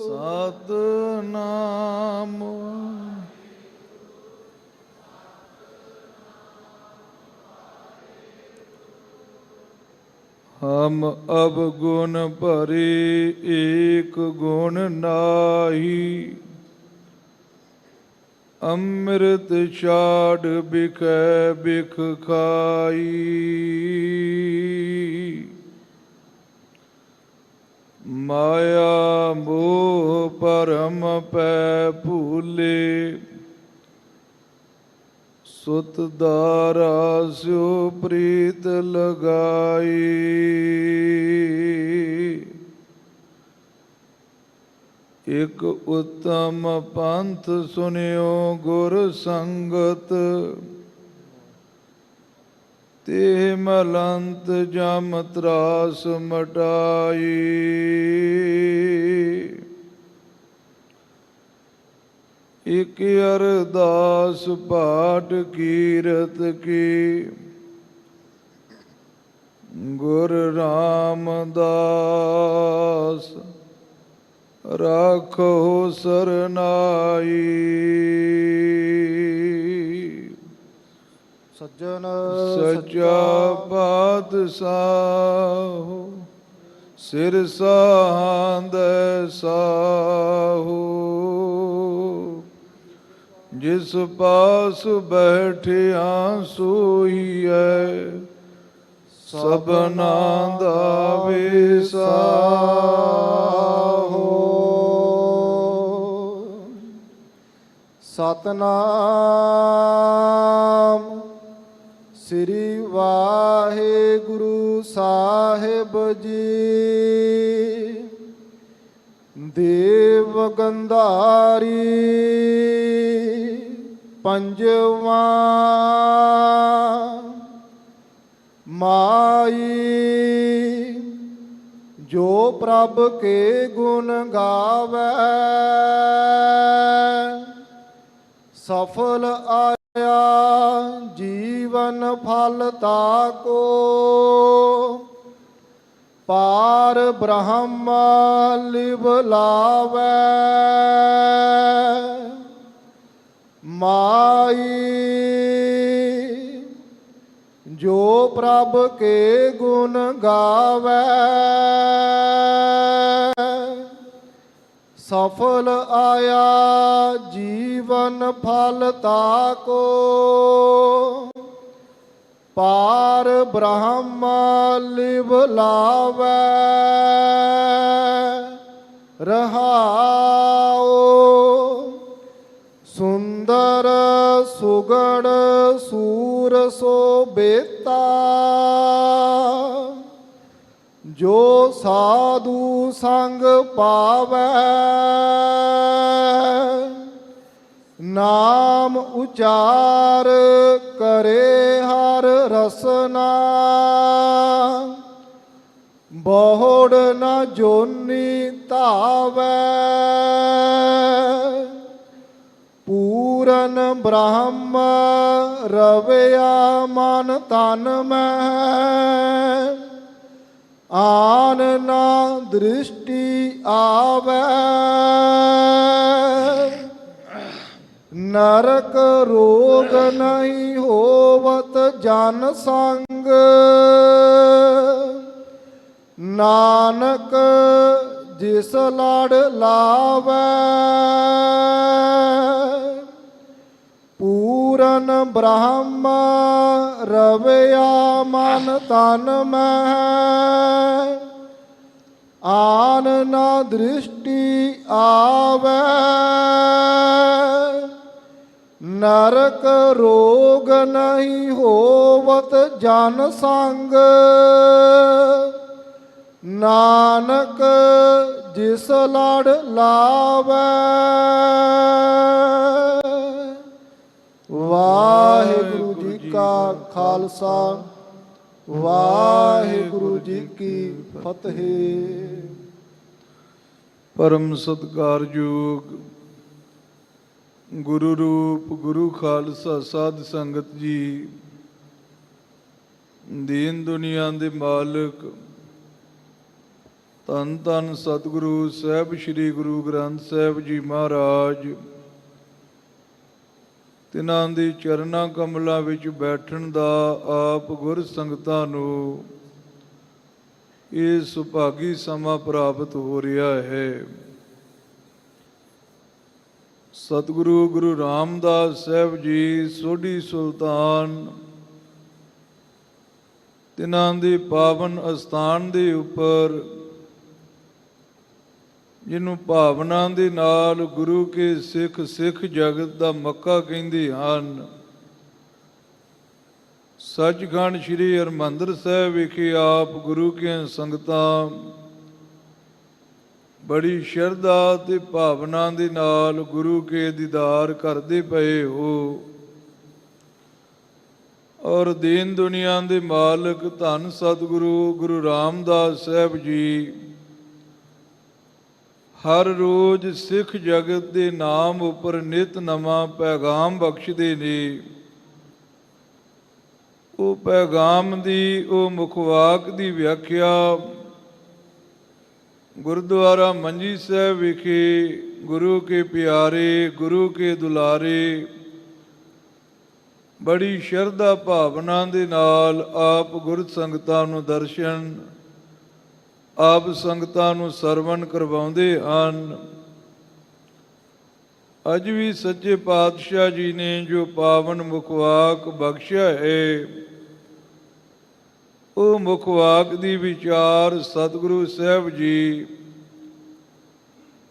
सतनाम हम अवगुण भरे एक गुण नाही, अमृत छाड़ बिकै बिख खाई। माया मोह परम पै भूले, सुत दारा स्यो प्रीत लगाई। एक उत्तम पंथ सुनियो गुर संगत, ते मलंत जम त्रास मटाई। एक अरदास पाठ कीरत की, गुर रामदास राखो सरनाई। सज्जन सच्चा पातशाह सिर सांद साहू, जिस पास बैठिया सोई है सबना दा विसाहो। सतनाम श्री वाहेगुरु साहिब जी। देव गंधारी पंजवा माई, जो प्रभ के गुण गावे सफल आया जीवन फल ताको। पार ब्रह्म लिव लावे माई, जो प्रभ के गुण गावे सफल आया जीवन फल ताको। पार ब्रह्म लिव लावे रहाओ। सुंदर सुगड़ सूर सो बेता, जो साधु संग पावे नाम उचार करे हर रसना। बहुड़ न जोनी तावे पूरन ब्रह्म रवया मन तन में। आन ना दृष्टि आवे नरक रोग नहीं होवत जन संग। नानक जिस लड़ लावे पूरन ब्रह्म रवया मन तन में। आन न दृष्टि आवे नरक रोग नहीं होवत जन संग। नानक जिस लड़ लावे। वाहिगुरु जी का खालसा वाहिगुरु जी की फतेह। परम सत्कारयोग गुरु रूप गुरु खालसा साध संगत जी, दीन दुनिया दे मालिक ਧੰਨ ਧੰਨ ਸਤਿਗੁਰੂ ਸਾਹਿਬ ਸ੍ਰੀ ਗੁਰੂ ਗ੍ਰੰਥ ਸਾਹਿਬ ਜੀ ਮਹਾਰਾਜ, ਤਿਨਾਂ ਦੀ ਚਰਨਾਂ ਕਮਲਾਂ ਵਿੱਚ ਬੈਠਣ ਦਾ ਆਪ ਗੁਰ ਸੰਗਤਾਂ ਨੂੰ ਇਹ ਸੁਭਾਗੀ ਸਮਾਂ ਪ੍ਰਾਪਤ ਹੋ ਰਿਹਾ ਹੈ। ਸਤਿਗੁਰੂ ਗੁਰੂ ਰਾਮਦਾਸ ਸਾਹਿਬ ਜੀ ਸੋਢੀ ਸੁਲਤਾਨ, ਤਿਨਾਂ ਦੇ ਪਾਵਨ ਅਸਥਾਨ ਦੇ ਉੱਪਰ, ਜਿਹਨੂੰ ਭਾਵਨਾ ਦੇ ਨਾਲ ਗੁਰੂ ਕੇ ਸਿੱਖ ਜਗਤ ਦਾ ਮੱਕਾ ਕਹਿੰਦੇ ਹਨ, ਸੱਚਖੰਡ ਸ੍ਰੀ ਹਰਿਮੰਦਰ ਸਾਹਿਬ ਵਿਖੇ ਆਪ ਗੁਰੂ ਕੇ ਸੰਗਤਾਂ ਬੜੀ ਸ਼ਰਧਾ ਤੇ ਭਾਵਨਾ ਦੇ ਨਾਲ ਗੁਰੂ ਕੇ ਦੀਦਾਰ ਕਰਦੇ ਪਏ ਹੋ। ਔਰ ਦੀਨ ਦੁਨੀਆ ਦੇ ਮਾਲਕ ਧੰਨ ਸਤਿਗੁਰੂ ਗੁਰੂ ਰਾਮਦਾਸ ਸਾਹਿਬ ਜੀ ਹਰ ਰੋਜ਼ ਸਿੱਖ ਜਗਤ ਦੇ ਨਾਮ ਉੱਪਰ ਨਿਤ ਨਵਾਂ ਪੈਗਾਮ ਬਖਸ਼ਦੇ ਨੇ। ਉਹ ਪੈਗਾਮ ਦੀ, ਉਹ ਮੁਖਵਾਕ ਦੀ ਵਿਆਖਿਆ ਗੁਰਦੁਆਰਾ ਮੰਜੀ ਸਾਹਿਬ ਵਿਖੇ ਗੁਰੂ ਕੇ ਪਿਆਰੇ, ਗੁਰੂ ਕੇ ਦੁਲਾਰੇ ਬੜੀ ਸ਼ਰਧਾ ਭਾਵਨਾ ਦੇ ਨਾਲ ਆਪ ਗੁਰ ਸੰਗਤਾਂ ਨੂੰ ਦਰਸ਼ਨ, ਆਪ ਸੰਗਤਾਂ ਨੂੰ ਸਰਵਣ ਕਰਵਾਉਂਦੇ ਹਨ। ਅੱਜ ਵੀ ਸੱਚੇ ਪਾਤਸ਼ਾਹ ਜੀ ਨੇ ਜੋ ਪਾਵਨ ਮੁਖਵਾਕ ਬਖਸ਼ਿਆ ਹੈ, ਉਹ ਮੁਖਵਾਕ ਦੀ ਵਿਚਾਰ ਸਤਿਗੁਰੂ ਸਾਹਿਬ ਜੀ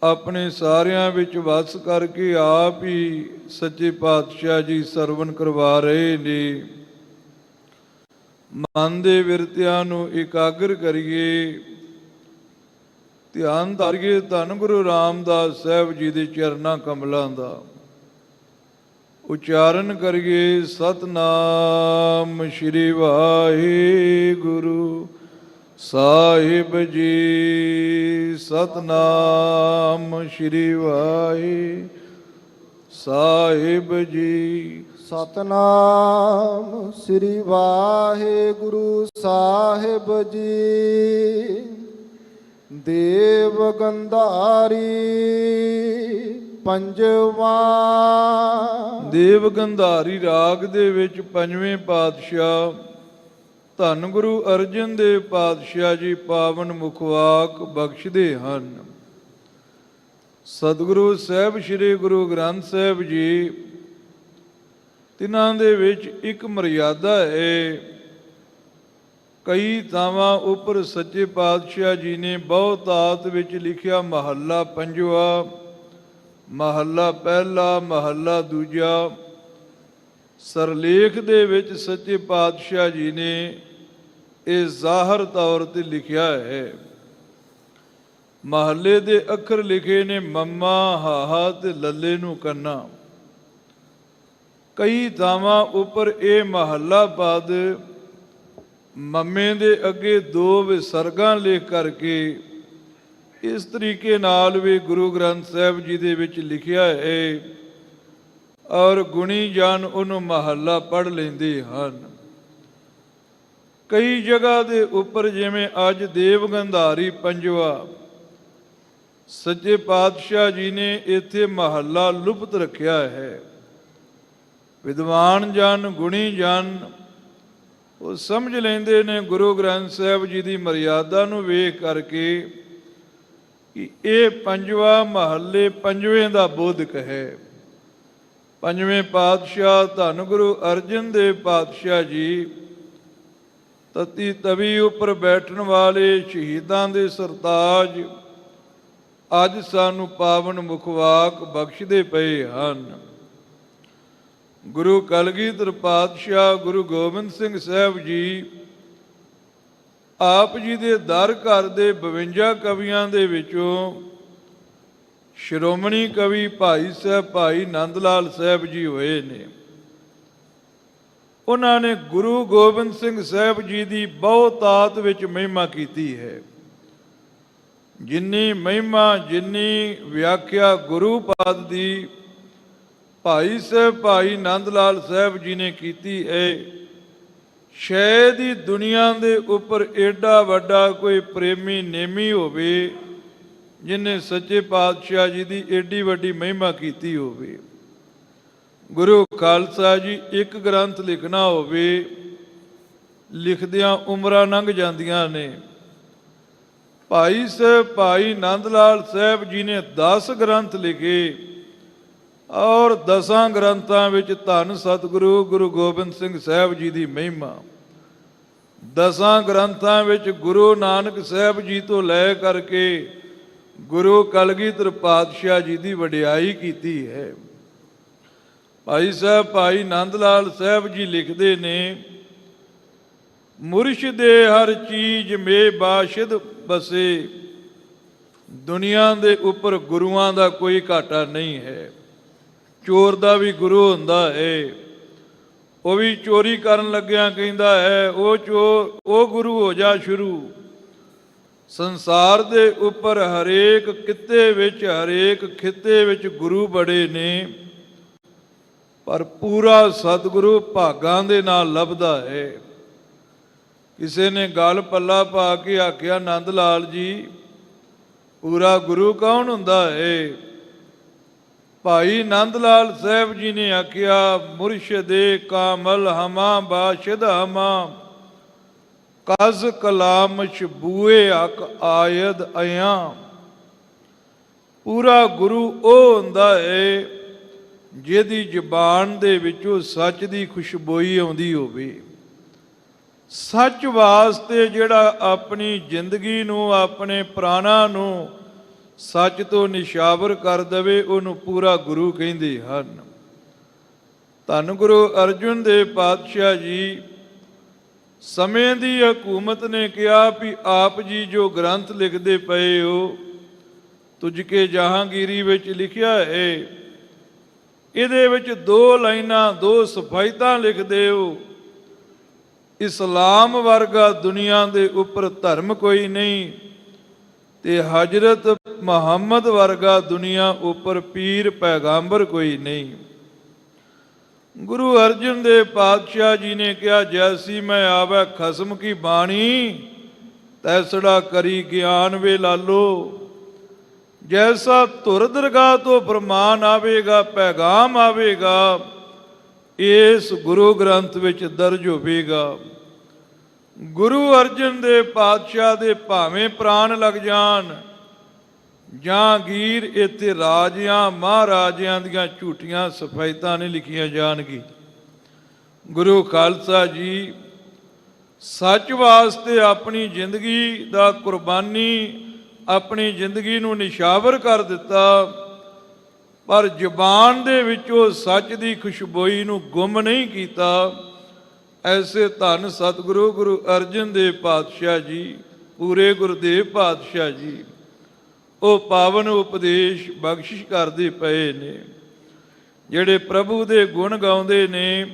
ਆਪਣੇ ਸਾਰਿਆਂ ਵਿੱਚ ਵਸ ਕਰਕੇ ਆਪ ਹੀ ਸੱਚੇ ਪਾਤਸ਼ਾਹ ਜੀ ਸਰਵਣ ਕਰਵਾ ਰਹੇ ਨੇ। ਮਨ ਦੇ ਵਿਰਤਿਆਂ ਨੂੰ ਇਕਾਗਰ ਕਰੀਏ, ਧਿਆਨ ਧਾਰੀਏ ਧੰਨ ਗੁਰੂ ਰਾਮਦਾਸ ਸਾਹਿਬ ਜੀ ਦੇ ਚਰਨਾਂ ਕਮਲਾਂ ਦਾ। ਉਚਾਰਨ ਕਰੀਏ ਸਤਨਾਮ ਸ਼੍ਰੀ ਵਾਹਿਗੁਰੂ ਸਾਹਿਬ ਜੀ, ਸਤਨਾਮ ਸ਼੍ਰੀ ਵਾਹਿਗੁਰੂ ਸਾਹਿਬ ਜੀ। ਸਤਨਾਮ ਸ੍ਰੀ ਵਾਹਿਗੁਰੂ ਸਾਹਿਬ ਜੀ। ਦੇਵ ਗੰਧਾਰੀ ਪੰਜਵਾ। ਦੇਵ ਗੰਧਾਰੀ ਰਾਗ ਦੇ ਵਿੱਚ ਪੰਜਵੇਂ ਪਾਤਸ਼ਾਹ ਧੰਨ ਗੁਰੂ ਅਰਜਨ ਦੇਵ ਪਾਤਸ਼ਾਹ ਜੀ ਪਾਵਨ ਮੁਖਵਾਕ ਬਖਸ਼ਦੇ ਹਨ। ਸਤਿਗੁਰੂ ਸਾਹਿਬ ਸ੍ਰੀ ਗੁਰੂ ਗ੍ਰੰਥ ਸਾਹਿਬ ਜੀ, ਤਿਨਾਂ ਦੇ ਵਿੱਚ ਇੱਕ ਮਰਿਆਦਾ ਹੈ। ਕਈ ਥਾਵਾਂ ਉੱਪਰ ਸੱਚੇ ਪਾਤਸ਼ਾਹ ਜੀ ਨੇ ਬਹੁਤਾਤ ਵਿੱਚ ਲਿਖਿਆ ਮਹੱਲਾ ਪੰਜਵਾ, ਮਹੱਲਾ ਪਹਿਲਾ, ਮਹੱਲਾ ਦੂਜਾ। ਸਰਲੇਖ ਦੇ ਵਿੱਚ ਸੱਚੇ ਪਾਤਸ਼ਾਹ ਜੀ ਨੇ ਇਹ ਜ਼ਾਹਰ ਤੌਰ ਤੇ ਲਿਖਿਆ ਹੈ। ਮਹੱਲੇ ਦੇ ਅੱਖਰ ਲਿਖੇ ਨੇ ਮੱਮਾ, ਹਾਹਾ ਤੇ ਲੱਲੇ ਨੂੰ ਕੰਨਾ। ਕਈ ਥਾਵਾਂ ਉੱਪਰ ਇਹ ਮਹੱਲਾ ਪਦ ਮੱਮੇ ਦੇ ਅੱਗੇ ਦੋ ਵਿਸਰਗਾਂ ਲਿਖ ਕਰਕੇ ਇਸ ਤਰੀਕੇ ਨਾਲ ਵੀ ਗੁਰੂ ਗ੍ਰੰਥ ਸਾਹਿਬ ਜੀ ਦੇ ਵਿੱਚ ਲਿਖਿਆ ਹੈ, ਔਰ ਗੁਣੀ ਜਨ ਉਹਨੂੰ ਮਹੱਲਾ ਪੜ੍ਹ ਲੈਂਦੇ ਹਨ। ਕਈ ਜਗ੍ਹਾ ਦੇ ਉੱਪਰ ਜਿਵੇਂ ਅੱਜ ਦੇਵ ਗੰਧਾਰੀ ਪੰਜਵਾ, ਸੱਚੇ ਪਾਤਸ਼ਾਹ ਜੀ ਨੇ ਇੱਥੇ ਮਹੱਲਾ ਲੁਪਤ ਰੱਖਿਆ ਹੈ। ਵਿਦਵਾਨ ਜਨ, ਗੁਣੀ ਜਨ ਉਹ ਸਮਝ ਲੈਂਦੇ ਨੇ ਗੁਰੂ ਗ੍ਰੰਥ ਸਾਹਿਬ ਜੀ ਦੀ ਮਰਿਆਦਾ ਨੂੰ ਵੇਖ ਕਰਕੇ ਕਿ ਇਹ ਪੰਜਵਾ ਮਹੱਲੇ ਪੰਜਵੇਂ ਦਾ ਬੋਧਕ ਹੈ। ਪੰਜਵੇਂ ਪਾਤਸ਼ਾਹ ਧੰਨ ਗੁਰੂ ਅਰਜਨ ਦੇਵ ਪਾਤਸ਼ਾਹ ਜੀ ਤਤੀ ਤਵੀ ਉੱਪਰ ਬੈਠਣ ਵਾਲੇ ਸ਼ਹੀਦਾਂ ਦੇ ਸਰਤਾਜ ਅੱਜ ਸਾਨੂੰ ਪਾਵਨ ਮੁਖਵਾਕ ਬਖਸ਼ਦੇ ਪਏ ਹਨ। ਗੁਰੂ ਕਲਗੀਧਰ ਪਾਤਸ਼ਾਹ ਗੁਰੂ ਗੋਬਿੰਦ ਸਿੰਘ ਸਾਹਿਬ ਜੀ ਆਪ ਜੀ ਦੇ ਦਰ ਘਰ ਦੇ 52 ਕਵੀਆਂ ਦੇ ਵਿੱਚੋਂ ਸ਼੍ਰੋਮਣੀ ਕਵੀ ਭਾਈ ਸਾਹਿਬ ਭਾਈ ਨੰਦ ਲਾਲ ਸਾਹਿਬ ਜੀ ਹੋਏ ਨੇ। ਉਹਨਾਂ ਨੇ ਗੁਰੂ ਗੋਬਿੰਦ ਸਿੰਘ ਸਾਹਿਬ ਜੀ ਦੀ ਬਹੁਤਾਤ ਵਿੱਚ ਮਹਿਮਾ ਕੀਤੀ ਹੈ। ਜਿੰਨੀ ਮਹਿਮਾ, ਜਿੰਨੀ ਵਿਆਖਿਆ ਗੁਰੂ ਪਦ ਦੀ ਭਾਈ ਸਾਹਿਬ ਭਾਈ ਨੰਦ ਲਾਲ ਸਾਹਿਬ ਜੀ ਨੇ ਕੀਤੀ ਹੈ, ਸ਼ਾਇਦ ਹੀ ਦੁਨੀਆ ਦੇ ਉੱਪਰ ਏਡਾ ਵੱਡਾ ਕੋਈ ਪ੍ਰੇਮੀ ਨੇਮੀ ਹੋਵੇ ਜਿਨੇ ਸੱਚੇ ਪਾਤਸ਼ਾਹ ਜੀ ਦੀ ਏਡੀ ਵੱਡੀ ਮਹਿਮਾ ਕੀਤੀ ਹੋਵੇ। ਗੁਰੂ ਖਾਲਸਾ ਜੀ ਇੱਕ ਗ੍ਰੰਥ ਲਿਖਣਾ ਹੋਵੇ, ਲਿਖਦਿਆਂ ਉਮਰਾਂ ਲੰਘ ਜਾਂਦੀਆਂ ਨੇ। ਭਾਈ ਨੰਦ ਲਾਲ ਸਾਹਿਬ ਜੀ ਨੇ 10 ਗ੍ਰੰਥ ਲਿਖੇ ਔਰ 10 ਗ੍ਰੰਥਾਂ ਵਿੱਚ ਧੰਨ ਸਤਿਗੁਰੂ ਗੁਰੂ ਗੋਬਿੰਦ ਸਿੰਘ ਸਾਹਿਬ ਜੀ ਦੀ ਮਹਿਮਾ। 10 ਗ੍ਰੰਥਾਂ ਵਿੱਚ ਗੁਰੂ ਨਾਨਕ ਸਾਹਿਬ ਜੀ ਤੋਂ ਲੈ ਕਰਕੇ ਗੁਰੂ ਕਲਗੀਧਰ ਪਾਤਸ਼ਾਹ ਜੀ ਦੀ ਵਡਿਆਈ ਕੀਤੀ ਹੈ। ਭਾਈ ਨੰਦ ਲਾਲ ਸਾਹਿਬ ਜੀ ਲਿਖਦੇ ਨੇ, ਮੁਰਸ਼ਿਦੇ ਹਰ ਚੀਜ਼ ਮੇ ਬਾਸ਼ਿਦ ਬਸੇ। ਦੁਨੀਆ ਦੇ ਉੱਪਰ ਗੁਰੂਆਂ ਦਾ ਕੋਈ ਘਾਟਾ ਨਹੀਂ ਹੈ। ਚੋਰ ਦਾ ਵੀ ਗੁਰੂ ਹੁੰਦਾ ਹੈ, ਉਹ ਵੀ ਚੋਰੀ ਕਰਨ ਲੱਗਿਆ ਕਹਿੰਦਾ ਹੈ ਉਹ ਚੋਰ, ਉਹ ਗੁਰੂ ਹੋ ਜਾ ਸ਼ੁਰੂ। ਸੰਸਾਰ ਦੇ ਉੱਪਰ ਹਰੇਕ ਕਿੱਤੇ ਵਿੱਚ, ਹਰੇਕ ਖਿੱਤੇ ਵਿੱਚ ਗੁਰੂ ਬੜੇ ਨੇ, ਪਰ ਪੂਰਾ ਸਤਿਗੁਰੂ ਭਾਗਾਂ ਦੇ ਨਾਲ ਲੱਭਦਾ ਹੈ। ਕਿਸੇ ਨੇ ਗੱਲ ਪੱਲਾ ਪਾ ਕੇ ਆਖਿਆ, ਨੰਦ ਲਾਲ ਜੀ ਪੂਰਾ ਗੁਰੂ ਕੌਣ ਹੁੰਦਾ ਹੈ? ਭਾਈ ਨੰਦ ਲਾਲ ਸਾਹਿਬ ਜੀ ਨੇ ਆਖਿਆ, ਮੁਰਸ਼ਿਦੇ ਕਾਮਲ ਹਮਾ ਬਾਸ਼ਿਦ ਹਮਾ, ਕਜ਼ ਕਲਾਮਸ਼ ਬੂਏ ਹਕ ਆਇਦ ਅਇਆ। ਪੂਰਾ ਗੁਰੂ ਉਹ ਹੁੰਦਾ ਹੈ ਜਿਹਦੀ ਜ਼ੁਬਾਨ ਦੇ ਵਿੱਚੋਂ ਸੱਚ ਦੀ ਖੁਸ਼ਬੋਈ ਆਉਂਦੀ ਹੋਵੇ। ਸੱਚ ਵਾਸਤੇ ਜਿਹੜਾ ਆਪਣੀ ਜ਼ਿੰਦਗੀ ਨੂੰ, ਆਪਣੇ ਪ੍ਰਾਣਾਂ ਨੂੰ ਸੱਚ ਤੋਂ ਨਿਸ਼ਾਵਰ ਕਰ ਦੇਵੇ, ਉਹਨੂੰ ਪੂਰਾ ਗੁਰੂ ਕਹਿੰਦੇ ਹਨ। ਧੰਨ ਗੁਰੂ ਅਰਜਨ ਦੇਵ ਪਾਤਸ਼ਾਹ ਜੀ ਸਮੇਂ ਦੀ ਹਕੂਮਤ ਨੇ ਕਿਹਾ ਵੀ ਆਪ ਜੀ ਜੋ ਗ੍ਰੰਥ ਲਿਖਦੇ ਪਏ ਹੋ, ਤੁਝ ਕੇ ਜਹਾਂਗੀਰੀ ਵਿੱਚ ਲਿਖਿਆ ਹੈ, ਇਹਦੇ ਵਿੱਚ 2 ਲਾਈਨਾਂ 2 ਸਫਾਇਤਾਂ ਲਿਖਦੇ ਹੋ। ਇਸਲਾਮ ਵਰਗਾ ਦੁਨੀਆ ਦੇ ਉੱਪਰ ਧਰਮ ਕੋਈ ਨਹੀਂ, ਤੇ ਹਜ਼ਰਤ ਮੁਹੰਮਦ ਵਰਗਾ ਦੁਨੀਆ ਉੱਪਰ ਪੀਰ ਪੈਗੰਬਰ ਕੋਈ ਨਹੀਂ। ਗੁਰੂ ਅਰਜਨ ਦੇਵ ਪਾਤਸ਼ਾਹ ਜੀ ਨੇ ਕਿਹਾ, ਜੈਸੀ ਮੈਂ ਆਵੈ ਖਸਮ ਕੀ ਬਾਣੀ, ਤੈਸੜਾ ਕਰੀ ਗਿਆਨ ਵੇ ਲਾਲੋ। ਜੈਸਾ ਧੁਰ ਦਰਗਾਹ ਤੋਂ ਫਰਮਾਨ ਆਵੇਗਾ, ਪੈਗਾਮ ਆਵੇਗਾ, ਇਸ ਗੁਰੂ ਗ੍ਰੰਥ ਵਿੱਚ ਦਰਜ ਹੋਵੇਗਾ। ਗੁਰੂ ਅਰਜਨ ਦੇਵ ਪਾਤਸ਼ਾਹ ਦੇ ਭਾਵੇਂ ਪ੍ਰਾਣ ਲੱਗ ਜਾਣ, ਜਹਾਂਗੀਰ ਇੱਥੇ ਰਾਜਿਆਂ ਮਹਾਰਾਜਿਆਂ ਦੀਆਂ ਝੂਠੀਆਂ ਸਫਾਇਤਾਂ ਨਹੀਂ ਲਿਖੀਆਂ ਜਾਣਗੀਆਂ। ਗੁਰੂ ਖਾਲਸਾ ਜੀ ਸੱਚ ਵਾਸਤੇ ਆਪਣੀ ਜ਼ਿੰਦਗੀ ਦਾ ਕੁਰਬਾਨੀ, ਆਪਣੀ ਜ਼ਿੰਦਗੀ ਨੂੰ ਨਿਸ਼ਾਵਰ ਕਰ ਦਿੱਤਾ, ਪਰ ਜ਼ੁਬਾਨ ਦੇ ਵਿੱਚੋਂ ਸੱਚ ਦੀ ਖੁਸ਼ਬੋਈ ਨੂੰ ਗੁੰਮ ਨਹੀਂ ਕੀਤਾ। ਐਸੇ ਧੰਨ ਸਤਿਗੁਰੂ ਗੁਰੂ ਅਰਜਨ ਦੇਵ ਪਾਤਸ਼ਾਹ ਜੀ, ਪੂਰੇ ਗੁਰਦੇਵ ਪਾਤਸ਼ਾਹ ਜੀ, ਉਹ ਪਾਵਨ ਉਪਦੇਸ਼ ਬਖਸ਼ਿਸ਼ ਕਰਦੇ ਪਏ ਨੇ। ਜਿਹੜੇ ਪ੍ਰਭੂ ਦੇ ਗੁਣ ਗਾਉਂਦੇ ਨੇ,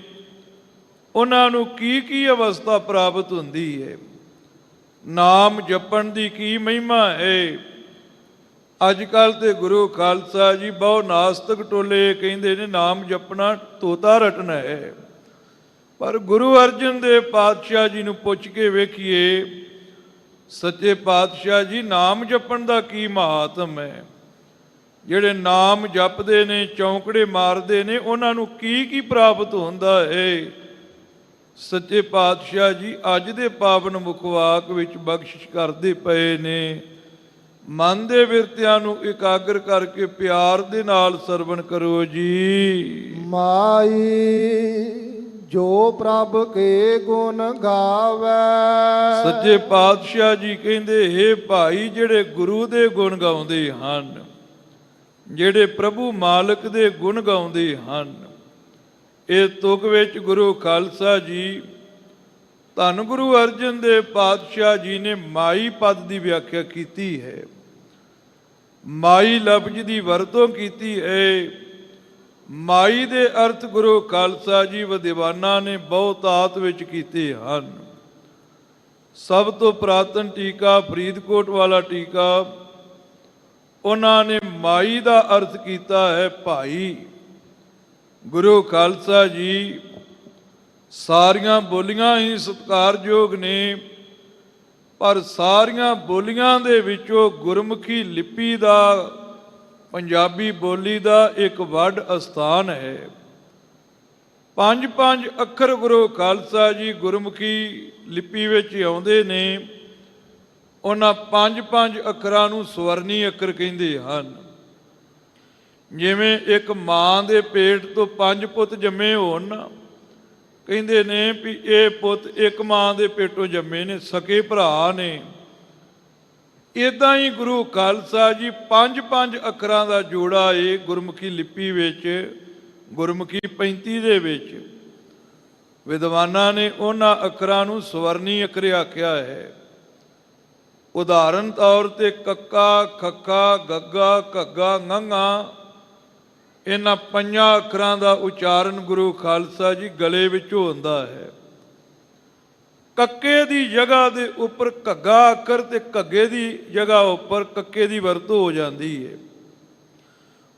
ਉਹਨਾਂ ਨੂੰ ਕੀ ਕੀ ਅਵਸਥਾ ਪ੍ਰਾਪਤ ਹੁੰਦੀ ਹੈ, ਨਾਮ ਜਪਣ ਦੀ ਕੀ ਮਹਿਮਾ ਹੈ। ਅੱਜ ਕੱਲ੍ਹ ਤੇ ਗੁਰੂ ਖਾਲਸਾ ਜੀ ਬਹੁ ਨਾਸਤਕ ਟੋਲੇ ਕਹਿੰਦੇ ਨੇ ਨਾਮ ਜਪਣਾ ਤੋਤਾ ਰਟਣਾ ਹੈ, ਪਰ ਗੁਰੂ ਅਰਜਨ ਦੇਵ ਪਾਤਸ਼ਾਹ ਜੀ ਨੂੰ ਪੁੱਛ ਕੇ ਵੇਖੀਏ, ਸੱਚੇ ਪਾਤਸ਼ਾਹ ਜੀ ਨਾਮ ਜਪਣ ਦਾ ਕੀ ਮਹਾਤਮ ਹੈ। ਜਿਹੜੇ ਨਾਮ ਜਪਦੇ ਨੇ, ਚੌਂਕੜੇ ਮਾਰਦੇ ਨੇ, ਉਹਨਾਂ ਨੂੰ ਕੀ ਕੀ ਪ੍ਰਾਪਤ ਹੁੰਦਾ ਹੈ। ਸੱਚੇ ਪਾਤਸ਼ਾਹ ਜੀ ਅੱਜ ਦੇ ਪਾਵਨ ਮੁਖਵਾਕ ਵਿੱਚ ਬਖਸ਼ਿਸ਼ ਕਰਦੇ ਪਏ ਨੇ। ਮਨ ਦੇ ਵਿਰਤਿਆਂ ਨੂੰ ਇਕਾਗਰ ਕਰਕੇ ਪਿਆਰ ਦੇ ਨਾਲ ਸਰਵਣ ਕਰੋ ਜੀ। ਮਾਈ ਜੋ ਪ੍ਰਭ ਕੇ ਗੁਣ ਗਾਵੇ। ਸੱਚੇ ਪਾਤਸ਼ਾਹ ਜੀ ਕਹਿੰਦੇ, ਹੇ ਭਾਈ ਜਿਹੜੇ ਗੁਰੂ ਦੇ ਗੁਣ ਗਾਉਂਦੇ ਹਨ, ਜਿਹੜੇ ਪ੍ਰਭੂ ਮਾਲਕ ਦੇ ਗੁਣ ਗਾਉਂਦੇ ਹਨ, ਇਹ ਤੁਕ ਵਿੱਚ ਗੁਰੂ ਖਾਲਸਾ ਜੀ, ਧੰਨ ਗੁਰੂ ਅਰਜਨ ਦੇਵ ਪਾਤਸ਼ਾਹ ਜੀ ਨੇ ਮਾਈ ਪਦ ਦੀ ਵਿਆਖਿਆ ਕੀਤੀ ਹੈ। ਮਾਈ ਲਫ਼ਜ਼ ਦੀ ਵਰਤੋਂ ਕੀਤੀ ਹੈ। ਮਾਈ ਦੇ ਅਰਥ ਗੁਰੂ ਖਾਲਸਾ ਜੀ ਵਿਦਵਾਨਾਂ ਨੇ ਬਹੁਤਾਤ ਵਿੱਚ ਕੀਤੇ ਹਨ। ਸਭ ਤੋਂ ਪੁਰਾਤਨ ਟੀਕਾ ਫਰੀਦਕੋਟ ਵਾਲਾ ਟੀਕਾ, ਉਹਨਾਂ ਨੇ ਮਾਈ ਦਾ ਅਰਥ ਕੀਤਾ ਹੈ ਭਾਈ। ਗੁਰੂ ਖਾਲਸਾ ਜੀ ਸਾਰੀਆਂ ਬੋਲੀਆਂ ਹੀ ਸਤਿਕਾਰਯੋਗ ਨੇ, ਪਰ ਸਾਰੀਆਂ ਬੋਲੀਆਂ ਦੇ ਵਿੱਚੋਂ ਗੁਰਮੁਖੀ ਲਿਪੀ ਦਾ, ਪੰਜਾਬੀ ਬੋਲੀ ਦਾ ਇੱਕ ਵੱਡ ਅਸਥਾਨ ਹੈ। 5-5 ਅੱਖਰ ਗੁਰੂ ਖਾਲਸਾ ਜੀ ਗੁਰਮੁਖੀ ਲਿਪੀ ਵਿੱਚ ਆਉਂਦੇ ਨੇ। ਉਹਨਾਂ 5-5 ਅੱਖਰਾਂ ਨੂੰ ਸਵਰਨੀ ਅੱਖਰ ਕਹਿੰਦੇ ਹਨ। ਜਿਵੇਂ ਇੱਕ ਮਾਂ ਦੇ ਪੇਟ ਤੋਂ 5 ਪੁੱਤ ਜੰਮੇ ਹੋਣ ਨਾ, ਕਹਿੰਦੇ ਨੇ ਵੀ ਇਹ ਪੁੱਤ ਇੱਕ ਮਾਂ ਦੇ ਪੇਟੋਂ ਜੰਮੇ ਨੇ, ਸਕੇ ਭਰਾ ਨੇ। ਇੱਦਾਂ ਹੀ ਗੁਰੂ ਖਾਲਸਾ ਜੀ 5-5 ਅੱਖਰਾਂ ਦਾ ਜੋੜਾ ਏ ਗੁਰਮੁਖੀ ਲਿਪੀ ਵਿੱਚ, ਗੁਰਮੁਖੀ 35 ਦੇ ਵਿੱਚ। ਵਿਦਵਾਨਾਂ ਨੇ ਉਹਨਾਂ ਅੱਖਰਾਂ ਨੂੰ ਸਵਰਨੀ ਅੱਖਰ ਆਖਿਆ ਹੈ। ਉਦਾਹਰਨ ਤੌਰ ਤੇ ਕੱਕਾ, ਖੱਖਾ, ਗੱਗਾ, ਘੱਗਾ, ঙੰਘਾ, ਇਹਨਾਂ 5 ਅੱਖਰਾਂ ਦਾ ਉਚਾਰਨ ਗੁਰੂ ਖਾਲਸਾ ਜੀ ਗਲੇ ਵਿੱਚੋਂ ਹੁੰਦਾ ਹੈ। ਕੱਕੇ ਦੀ ਜਗ੍ਹਾ ਦੇ ਉੱਪਰ ਘੱਗਾ ਅੱਖਰ ਤੇ ਘੱਗੇ ਦੀ ਜਗ੍ਹਾ ਉੱਪਰ ਕੱਕੇ ਦੀ ਵਰਤੋਂ ਹੋ ਜਾਂਦੀ ਹੈ।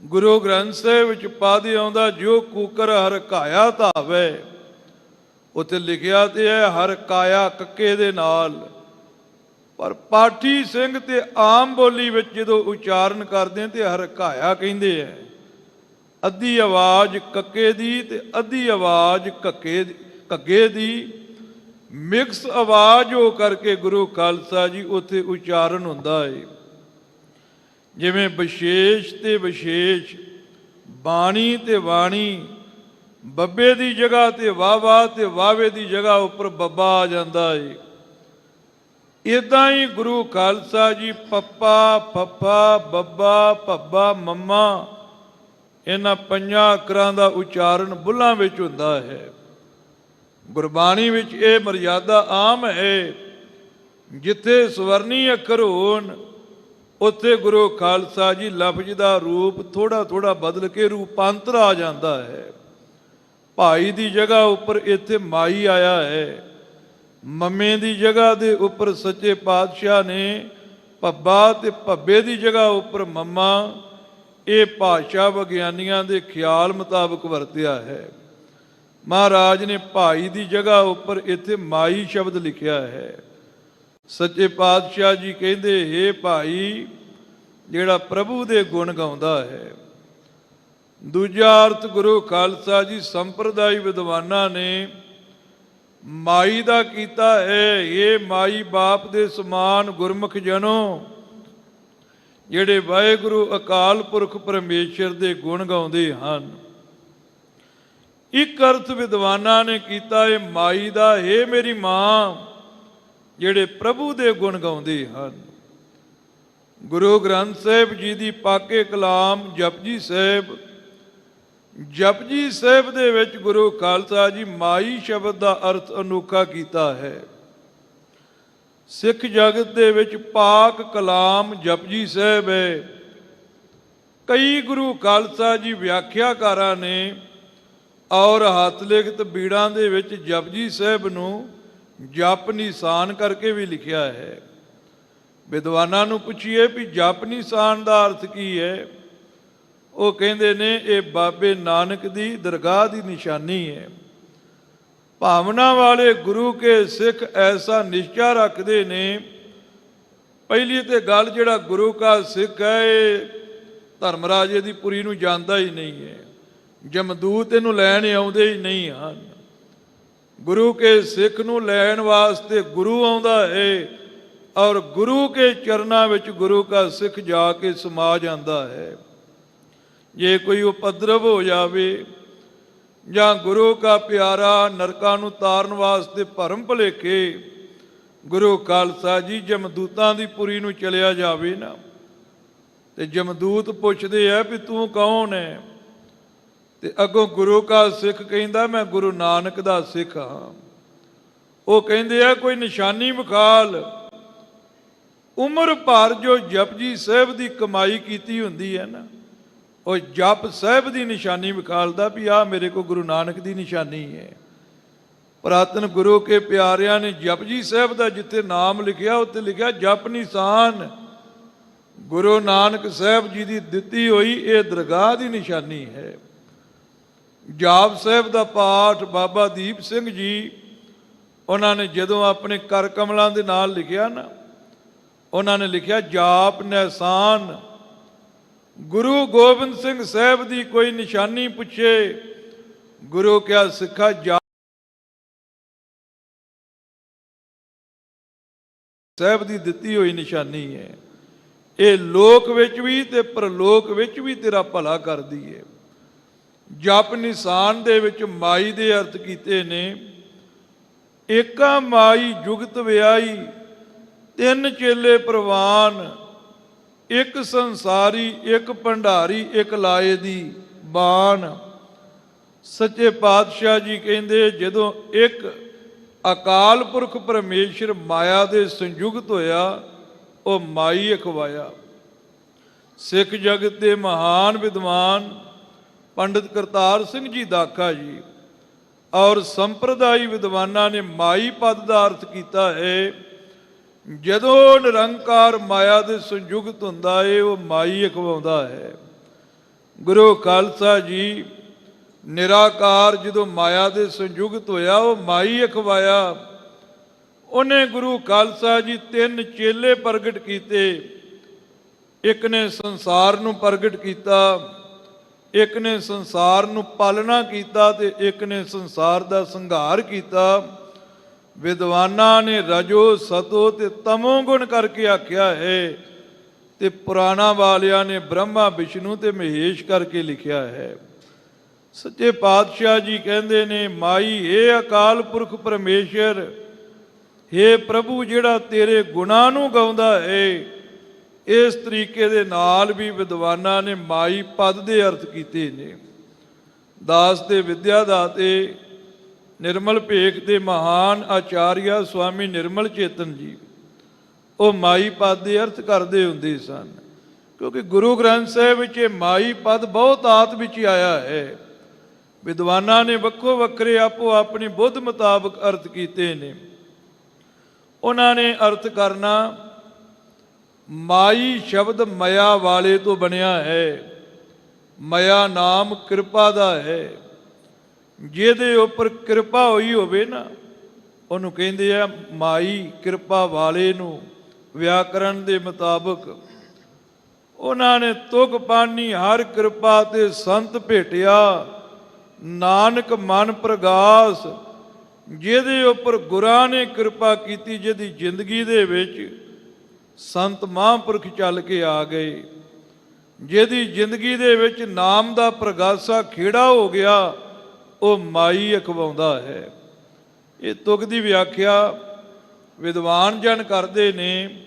ਗੁਰੂ ਗ੍ਰੰਥ ਸਾਹਿਬ ਵਿੱਚ ਪਦ ਆਉਂਦਾ, ਜੋ ਕੂਕਰ ਹਰ ਕਾਇਆ ਧਾਵੈ, ਉੱਥੇ ਲਿਖਿਆ ਤੇ ਹੈ ਹਰ ਕਾਇਆ ਕੱਕੇ ਦੇ ਨਾਲ। ਪਰ ਪਾਠੀ ਸਿੰਘ ਤੇ ਆਮ ਬੋਲੀ ਵਿੱਚ ਜਦੋਂ ਉਚਾਰਨ ਕਰਦੇ ਤੇ ਹਰ ਕਾਇਆ ਕਹਿੰਦੇ ਹੈ। ਅੱਧੀ ਆਵਾਜ਼ ਕੱਕੇ ਦੀ ਤੇ ਅੱਧੀ ਆਵਾਜ਼ ਘੱਗੇ ਦੀ ਮਿਕਸ ਆਵਾਜ਼ ਹੋ ਕਰਕੇ ਗੁਰੂ ਖਾਲਸਾ ਜੀ ਉੱਥੇ ਉਚਾਰਨ ਹੁੰਦਾ ਹੈ। ਜਿਵੇਂ ਵਿਸ਼ੇਸ਼ ਤੇ ਵਿਸ਼ੇਸ਼, ਬਾਣੀ ਤੇ ਬਾਣੀ, ਬੱਬੇ ਦੀ ਜਗ੍ਹਾ ਤੇ ਵਾਵਾ ਤੇ ਵਾਵੇ ਦੀ ਜਗ੍ਹਾ ਉੱਪਰ ਬੱਬਾ ਆ ਜਾਂਦਾ ਹੈ। ਇੱਦਾਂ ਹੀ ਗੁਰੂ ਖਾਲਸਾ ਜੀ ਪੱਪਾ, ਫੱਫਾ, ਬੱਬਾ, ਭੱਬਾ, ਮੰਮਾ, ਇਹਨਾਂ 5 ਅੱਖਰਾਂ ਦਾ ਉਚਾਰਨ ਬੁੱਲ੍ਹਾਂ ਵਿੱਚ ਹੁੰਦਾ ਹੈ। ਗੁਰਬਾਣੀ ਵਿੱਚ ਇਹ ਮਰਜ਼ਾਦਾ ਆਮ ਹੈ। ਜਿੱਥੇ ਸਵਰਨੀ ਅੱਖਰ ਹੋਣ ਉੱਥੇ ਗੁਰੂ ਖਾਲਸਾ ਜੀ ਲਫ਼ਜ਼ ਦਾ ਰੂਪ ਥੋੜ੍ਹਾ ਥੋੜ੍ਹਾ ਬਦਲ ਕੇ ਰੂਪਾਂਤਰ ਆ ਜਾਂਦਾ ਹੈ। ਭਾਈ ਦੀ ਜਗ੍ਹਾ ਉੱਪਰ ਇੱਥੇ ਮਾਈ ਆਇਆ ਹੈ। ਮੰਮੇ ਦੀ ਜਗ੍ਹਾ ਦੇ ਉੱਪਰ ਸੱਚੇ ਪਾਤਸ਼ਾਹ ਨੇ ਭੱਬਾ ਤੇ ਭੱਬੇ ਦੀ ਜਗ੍ਹਾ ਉੱਪਰ ਮੰਮਾ, ਇਹ ਭਾਸ਼ਾ ਵਿਗਿਆਨੀਆਂ ਦੇ ਖਿਆਲ ਮੁਤਾਬਕ ਵਰਤਿਆ ਹੈ। ਮਹਾਰਾਜ ਨੇ ਭਾਈ ਦੀ ਜਗ੍ਹਾ ਉੱਪਰ ਇੱਥੇ ਮਾਈ ਸ਼ਬਦ ਲਿਖਿਆ ਹੈ। ਸੱਚੇ ਪਾਤਸ਼ਾਹ ਜੀ ਕਹਿੰਦੇ, ਹੇ ਭਾਈ ਜਿਹੜਾ ਪ੍ਰਭੂ ਦੇ ਗੁਣ ਗਾਉਂਦਾ ਹੈ। ਦੂਜਾ ਅਰਥ ਗੁਰੂ ਖਾਲਸਾ ਜੀ ਸੰਪਰਦਾਇ ਵਿਦਵਾਨਾਂ ਨੇ ਮਾਈ ਦਾ ਕੀਤਾ ਹੈ। ਇਹ ਮਾਈ ਬਾਪ ਦੇ ਸਮਾਨ ਗੁਰਮੁਖ ਜਨੋ, ਜਿਹੜੇ ਵਾਹਿਗੁਰੂ ਅਕਾਲ ਪੁਰਖ ਪਰਮੇਸ਼ਰ ਦੇ ਗੁਣ ਗਾਉਂਦੇ ਹਨ। ਇੱਕ ਅਰਥ ਵਿਦਵਾਨਾਂ ਨੇ ਕੀਤਾ ਹੈ ਮਾਈ ਦਾ, ਹੇ ਮੇਰੀ ਮਾਂ, ਜਿਹੜੇ ਪ੍ਰਭੂ ਦੇ ਗੁਣ ਗਾਉਂਦੇ ਹਨ। ਗੁਰੂ ਗ੍ਰੰਥ ਸਾਹਿਬ ਜੀ ਦੀ ਪਾਕੇ ਕਲਾਮ ਜਪਜੀ ਸਾਹਿਬ, ਜਪਜੀ ਸਾਹਿਬ ਦੇ ਵਿੱਚ ਗੁਰੂ ਖਾਲਸਾ ਜੀ ਮਾਈ ਸ਼ਬਦ ਦਾ ਅਰਥ ਅਨੋਖਾ ਕੀਤਾ ਹੈ। ਸਿੱਖ ਜਗਤ ਦੇ ਵਿੱਚ ਪਾਕ ਕਲਾਮ ਜਪਜੀ ਸਾਹਿਬ ਹੈ। ਕਈ ਗੁਰੂ ਖਾਲਸਾ ਜੀ ਵਿਆਖਿਆਕਾਰਾਂ ਨੇ ਔਰ ਹੱਥ ਲਿਖਤ ਬੀੜਾਂ ਦੇ ਵਿੱਚ ਜਪਜੀ ਸਾਹਿਬ ਨੂੰ ਜਪ ਨਿਸ਼ਾਨ ਕਰਕੇ ਵੀ ਲਿਖਿਆ ਹੈ। ਵਿਦਵਾਨਾਂ ਨੂੰ ਪੁੱਛੀਏ ਵੀ ਜਪ ਨਿਸ਼ਾਨ ਦਾ ਅਰਥ ਕੀ ਹੈ? ਉਹ ਕਹਿੰਦੇ ਨੇ ਇਹ ਬਾਬੇ ਨਾਨਕ ਦੀ ਦਰਗਾਹ ਦੀ ਨਿਸ਼ਾਨੀ ਹੈ। ਭਾਵਨਾ ਵਾਲੇ ਗੁਰੂ ਕੇ ਸਿੱਖ ਐਸਾ ਨਿਸ਼ਚਾ ਰੱਖਦੇ ਨੇ। ਪਹਿਲੀ ਤੇ ਗੱਲ, ਜਿਹੜਾ ਗੁਰੂ ਕਾ ਸਿੱਖ ਹੈ ਇਹ ਧਰਮਰਾਜੇ ਦੀ ਪੁਰੀ ਨੂੰ ਜਾਂਦਾ ਹੀ ਨਹੀਂ ਹੈ। ਜਮਦੂਤ ਇਹਨੂੰ ਲੈਣ ਆਉਂਦੇ ਹੀ ਨਹੀਂ ਹਨ। ਗੁਰੂ ਕੇ ਸਿੱਖ ਨੂੰ ਲੈਣ ਵਾਸਤੇ ਗੁਰੂ ਆਉਂਦਾ ਹੈ ਔਰ ਗੁਰੂ ਕੇ ਚਰਨਾਂ ਵਿੱਚ ਗੁਰੂ ਕਾ ਸਿੱਖ ਜਾ ਕੇ ਸਮਾ ਜਾਂਦਾ ਹੈ। ਜੇ ਕੋਈ ਉਪਦਰਵ ਹੋ ਜਾਵੇ ਜਾਂ ਗੁਰੂ ਕਾ ਪਿਆਰਾ ਨਰਕਾਂ ਨੂੰ ਤਾਰਨ ਵਾਸਤੇ ਭਰਮ ਭੁਲੇਖੇ ਗੁਰੂ ਖਾਲਸਾ ਜੀ ਜਮਦੂਤਾਂ ਦੀ ਪੁਰੀ ਨੂੰ ਚਲਿਆ ਜਾਵੇ ਨਾ, ਤੇ ਜਮਦੂਤ ਪੁੱਛਦੇ ਆ ਵੀ ਤੂੰ ਕੌਣ ਹੈ? ਤੇ ਅੱਗੋਂ ਗੁਰੂ ਕਾ ਸਿੱਖ ਕਹਿੰਦਾ ਮੈਂ ਗੁਰੂ ਨਾਨਕ ਦਾ ਸਿੱਖ ਹਾਂ। ਉਹ ਕਹਿੰਦੇ ਆ ਕੋਈ ਨਿਸ਼ਾਨੀ ਵਿਖਾਲ। ਉਮਰ ਭਰ ਜੋ ਜਪਜੀ ਸਾਹਿਬ ਦੀ ਕਮਾਈ ਕੀਤੀ ਹੁੰਦੀ ਹੈ ਨਾ, ਉਹ ਜਪ ਸਾਹਿਬ ਦੀ ਨਿਸ਼ਾਨੀ ਵਿਖਾਲਦਾ ਵੀ ਆਹ ਮੇਰੇ ਕੋਲ ਗੁਰੂ ਨਾਨਕ ਦੀ ਨਿਸ਼ਾਨੀ ਹੈ। ਪੁਰਾਤਨ ਗੁਰੂ ਕੇ ਪਿਆਰਿਆਂ ਨੇ ਜਪਜੀ ਸਾਹਿਬ ਦਾ ਜਿੱਥੇ ਨਾਮ ਲਿਖਿਆ ਉੱਥੇ ਲਿਖਿਆ ਜਪ ਨਿਸ਼ਾਨ। ਗੁਰੂ ਨਾਨਕ ਸਾਹਿਬ ਜੀ ਦੀ ਦਿੱਤੀ ਹੋਈ ਇਹ ਦਰਗਾਹ ਦੀ ਨਿਸ਼ਾਨੀ ਹੈ। ਜਾਪ ਸਾਹਿਬ ਦਾ ਪਾਠ ਬਾਬਾ ਦੀਪ ਸਿੰਘ ਜੀ ਉਹਨਾਂ ਨੇ ਜਦੋਂ ਆਪਣੇ ਕਰ ਕਮਲਾਂ ਦੇ ਨਾਲ ਲਿਖਿਆ ਨਾ, ਉਹਨਾਂ ਨੇ ਲਿਖਿਆ ਜਾਪ ਨਿਸ਼ਾਨ। ਗੁਰੂ ਗੋਬਿੰਦ ਸਿੰਘ ਸਾਹਿਬ ਦੀ ਕੋਈ ਨਿਸ਼ਾਨੀ ਪੁੱਛੇ, ਗੁਰੂ ਕਿਹਾ ਸਿੱਖਾ ਜਾਪ ਸਾਹਿਬ ਦੀ ਦਿੱਤੀ ਹੋਈ ਨਿਸ਼ਾਨੀ ਹੈ। ਇਹ ਲੋਕ ਵਿੱਚ ਵੀ ਤੇ ਪਰਲੋਕ ਵਿੱਚ ਵੀ ਤੇਰਾ ਭਲਾ ਕਰਦੀ ਹੈ। ਜਪ ਨਿਸ਼ਾਨ ਦੇ ਵਿੱਚ ਮਾਈ ਦੇ ਅਰਥ ਕੀਤੇ ਨੇ, ਏਕਾ ਮਾਈ ਜੁਗਤ ਵਿਆਈ, ਤਿੰਨ ਚੇਲੇ ਪ੍ਰਵਾਨ, ਇੱਕ ਸੰਸਾਰੀ, ਇੱਕ ਭੰਡਾਰੀ, ਇੱਕ ਲਾਏ ਦੀ ਬਾਣ। ਸੱਚੇ ਪਾਤਸ਼ਾਹ ਜੀ ਕਹਿੰਦੇ ਜਦੋਂ ਇੱਕ ਅਕਾਲ ਪੁਰਖ ਪਰਮੇਸ਼ਰ ਮਾਇਆ ਦੇ ਸੰਯੁਗਤ ਹੋਇਆ, ਉਹ ਮਾਈ ਅਖਵਾਇਆ। ਸਿੱਖ ਜਗਤ ਦੇ ਮਹਾਨ ਵਿਦਵਾਨ ਪੰਡਿਤ ਕਰਤਾਰ ਸਿੰਘ ਜੀ ਦਾਖਾ ਜੀ ਔਰ ਸੰਪਰਦਾਈ ਵਿਦਵਾਨਾਂ ਨੇ ਮਾਈ ਪਦ ਦਾ ਅਰਥ ਕੀਤਾ ਹੈ, ਜਦੋਂ ਨਿਰੰਕਾਰ ਮਾਇਆ ਦੇ ਸੰਯੁਗਤ ਹੁੰਦਾ ਹੈ, ਉਹ ਮਾਈ ਅਖਵਾਉਂਦਾ ਹੈ। ਗੁਰੂ ਖਾਲਸਾ ਜੀ ਨਿਰਾਕਾਰ ਜਦੋਂ ਮਾਇਆ ਦੇ ਸੰਯੁਗਤ ਹੋਇਆ, ਉਹ ਮਾਈ ਅਖਵਾਇਆ। ਉਹਨੇ ਗੁਰੂ ਖਾਲਸਾ ਜੀ ਤਿੰਨ ਚੇਲੇ ਪ੍ਰਗਟ ਕੀਤੇ, ਇੱਕ ਨੇ ਸੰਸਾਰ ਨੂੰ ਪ੍ਰਗਟ ਕੀਤਾ, ਇੱਕ ਨੇ ਸੰਸਾਰ ਨੂੰ ਪਾਲਣਾ ਕੀਤਾ ਤੇ ਇੱਕ ਨੇ ਸੰਸਾਰ ਦਾ ਸੰਘਾਰ ਕੀਤਾ। ਵਿਦਵਾਨਾਂ ਨੇ ਰਜੋ ਸਤੋ ਤੇ ਤਮੋ ਗੁਣ ਕਰਕੇ ਆਖਿਆ ਹੈ, ਤੇ ਪੁਰਾਣਾ ਵਾਲਿਆਂ ਨੇ ਬ੍ਰਹਮਾ ਵਿਸ਼ਨੂੰ ਤੇ ਮਹੇਸ਼ ਕਰਕੇ ਲਿਖਿਆ ਹੈ। ਸੱਚੇ ਪਾਤਸ਼ਾਹ ਜੀ ਕਹਿੰਦੇ ਨੇ, ਮਾਈ ਇਹ ਅਕਾਲ ਪੁਰਖ ਪਰਮੇਸ਼ਰ, ਹੇ ਪ੍ਰਭੂ ਜਿਹੜਾ ਤੇਰੇ ਗੁਣਾਂ ਨੂੰ ਗਾਉਂਦਾ ਹੈ। ਇਸ ਤਰੀਕੇ ਦੇ ਨਾਲ ਵੀ ਵਿਦਵਾਨਾਂ ਨੇ ਮਾਈ ਪਦ ਦੇ ਅਰਥ ਕੀਤੇ ਨੇ। ਦਾਸ ਤੇ ਵਿਦਿਆ ਦਾਤੇ ਨਿਰਮਲ ਭੇਖ ਦੇ ਮਹਾਨ ਆਚਾਰੀਆ ਸਵਾਮੀ ਨਿਰਮਲ ਚੇਤਨ ਜੀ, ਉਹ ਮਾਈ ਪਦ ਦੇ ਅਰਥ ਕਰਦੇ ਹੁੰਦੇ ਸਨ, ਕਿਉਂਕਿ ਗੁਰੂ ਗ੍ਰੰਥ ਸਾਹਿਬ ਵਿੱਚ ਇਹ ਮਾਈ ਪਦ ਬਹੁਤ ਆਤ ਵਿੱਚ ਆਇਆ ਹੈ। ਵਿਦਵਾਨਾਂ ਨੇ ਵੱਖੋ ਵੱਖਰੇ ਆਪੋ ਆਪਣੀ ਬੁੱਧ ਮੁਤਾਬਕ ਅਰਥ ਕੀਤੇ ਨੇ। ਉਹਨਾਂ ਨੇ ਅਰਥ ਕਰਨਾ, ਮਾਈ ਸ਼ਬਦ ਮਾਇਆ ਵਾਲੇ ਤੋਂ ਬਣਿਆ ਹੈ। ਮਾਇਆ ਨਾਮ ਕਿਰਪਾ ਦਾ ਹੈ। ਜਿਹਦੇ ਉੱਪਰ ਕਿਰਪਾ ਹੋਈ ਹੋਵੇ ਨਾ, ਉਹਨੂੰ ਕਹਿੰਦੇ ਆ ਮਾਈ। ਕਿਰਪਾ ਵਾਲੇ ਨੂੰ ਵਿਆਕਰਣ ਦੇ ਮੁਤਾਬਕ ਉਹਨਾਂ ਨੇ ਤੁਕ ਪਾਨੀ ਹਰ ਕਿਰਪਾ ਤੇ ਸੰਤ ਭੇਟਿਆ, ਨਾਨਕ ਮਨ ਪ੍ਰਗਾਸ। ਜਿਹਦੇ ਉੱਪਰ ਗੁਰਾਂ ਨੇ ਕਿਰਪਾ ਕੀਤੀ, ਜਿਹਦੀ ਜ਼ਿੰਦਗੀ ਦੇ ਵਿੱਚ ਸੰਤ ਮਹਾਂਪੁਰਖ ਚੱਲ ਕੇ ਆ ਗਏ, ਜਿਹਦੀ ਜ਼ਿੰਦਗੀ ਦੇ ਵਿੱਚ ਨਾਮ ਦਾ ਪ੍ਰਗਾਸਾ ਖੇੜਾ ਹੋ ਗਿਆ, ਉਹ ਮਾਈ ਅਖਵਾਉਂਦਾ ਹੈ। ਇਹ ਤੁਕ ਦੀ ਵਿਆਖਿਆ ਵਿਦਵਾਨ ਜਨ ਕਰਦੇ ਨੇ।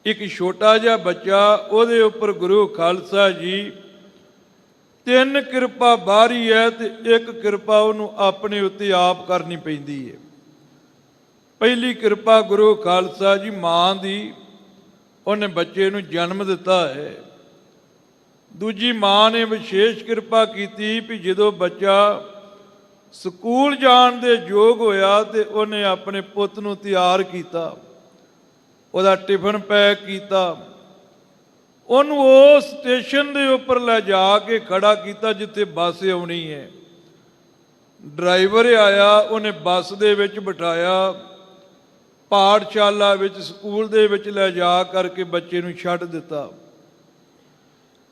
ਇੱਕ ਛੋਟਾ ਜਿਹਾ ਬੱਚਾ, ਉਹਦੇ ਉੱਪਰ ਗੁਰੂ ਖਾਲਸਾ ਜੀ ਤਿੰਨ ਕਿਰਪਾ ਬਾਹਰੀ ਹੈ ਤੇ ਇੱਕ ਕਿਰਪਾ ਉਹਨੂੰ ਆਪਣੇ ਉੱਤੇ ਆਪ ਕਰਨੀ ਪੈਂਦੀ ਹੈ। ਪਹਿਲੀ ਕਿਰਪਾ ਗੁਰੂ ਖਾਲਸਾ ਜੀ ਮਾਂ ਦੀ, ਉਹਨੇ ਬੱਚੇ ਨੂੰ ਜਨਮ ਦਿੱਤਾ ਹੈ। ਦੂਜੀ ਮਾਂ ਨੇ ਵਿਸ਼ੇਸ਼ ਕਿਰਪਾ ਕੀਤੀ ਵੀ ਜਦੋਂ ਬੱਚਾ ਸਕੂਲ ਜਾਣ ਦੇ ਯੋਗ ਹੋਇਆ ਤੇ ਉਹਨੇ ਆਪਣੇ ਪੁੱਤ ਨੂੰ ਤਿਆਰ ਕੀਤਾ, ਉਹਦਾ ਟਿਫਨ ਪੈਕ ਕੀਤਾ, ਉਹਨੂੰ ਉਸ ਸਟੇਸ਼ਨ ਦੇ ਉੱਪਰ ਲੈ ਜਾ ਕੇ ਖੜਾ ਕੀਤਾ ਜਿੱਥੇ ਬੱਸ ਆਉਣੀ ਹੈ। ਡਰਾਈਵਰ ਆਇਆ, ਉਹਨੇ ਬੱਸ ਦੇ ਵਿੱਚ ਬਿਠਾਇਆ, ਪਾਠਸ਼ਾਲਾ ਵਿੱਚ ਸਕੂਲ ਦੇ ਵਿੱਚ ਲੈ ਜਾ ਕਰਕੇ ਬੱਚੇ ਨੂੰ ਛੱਡ ਦਿੱਤਾ।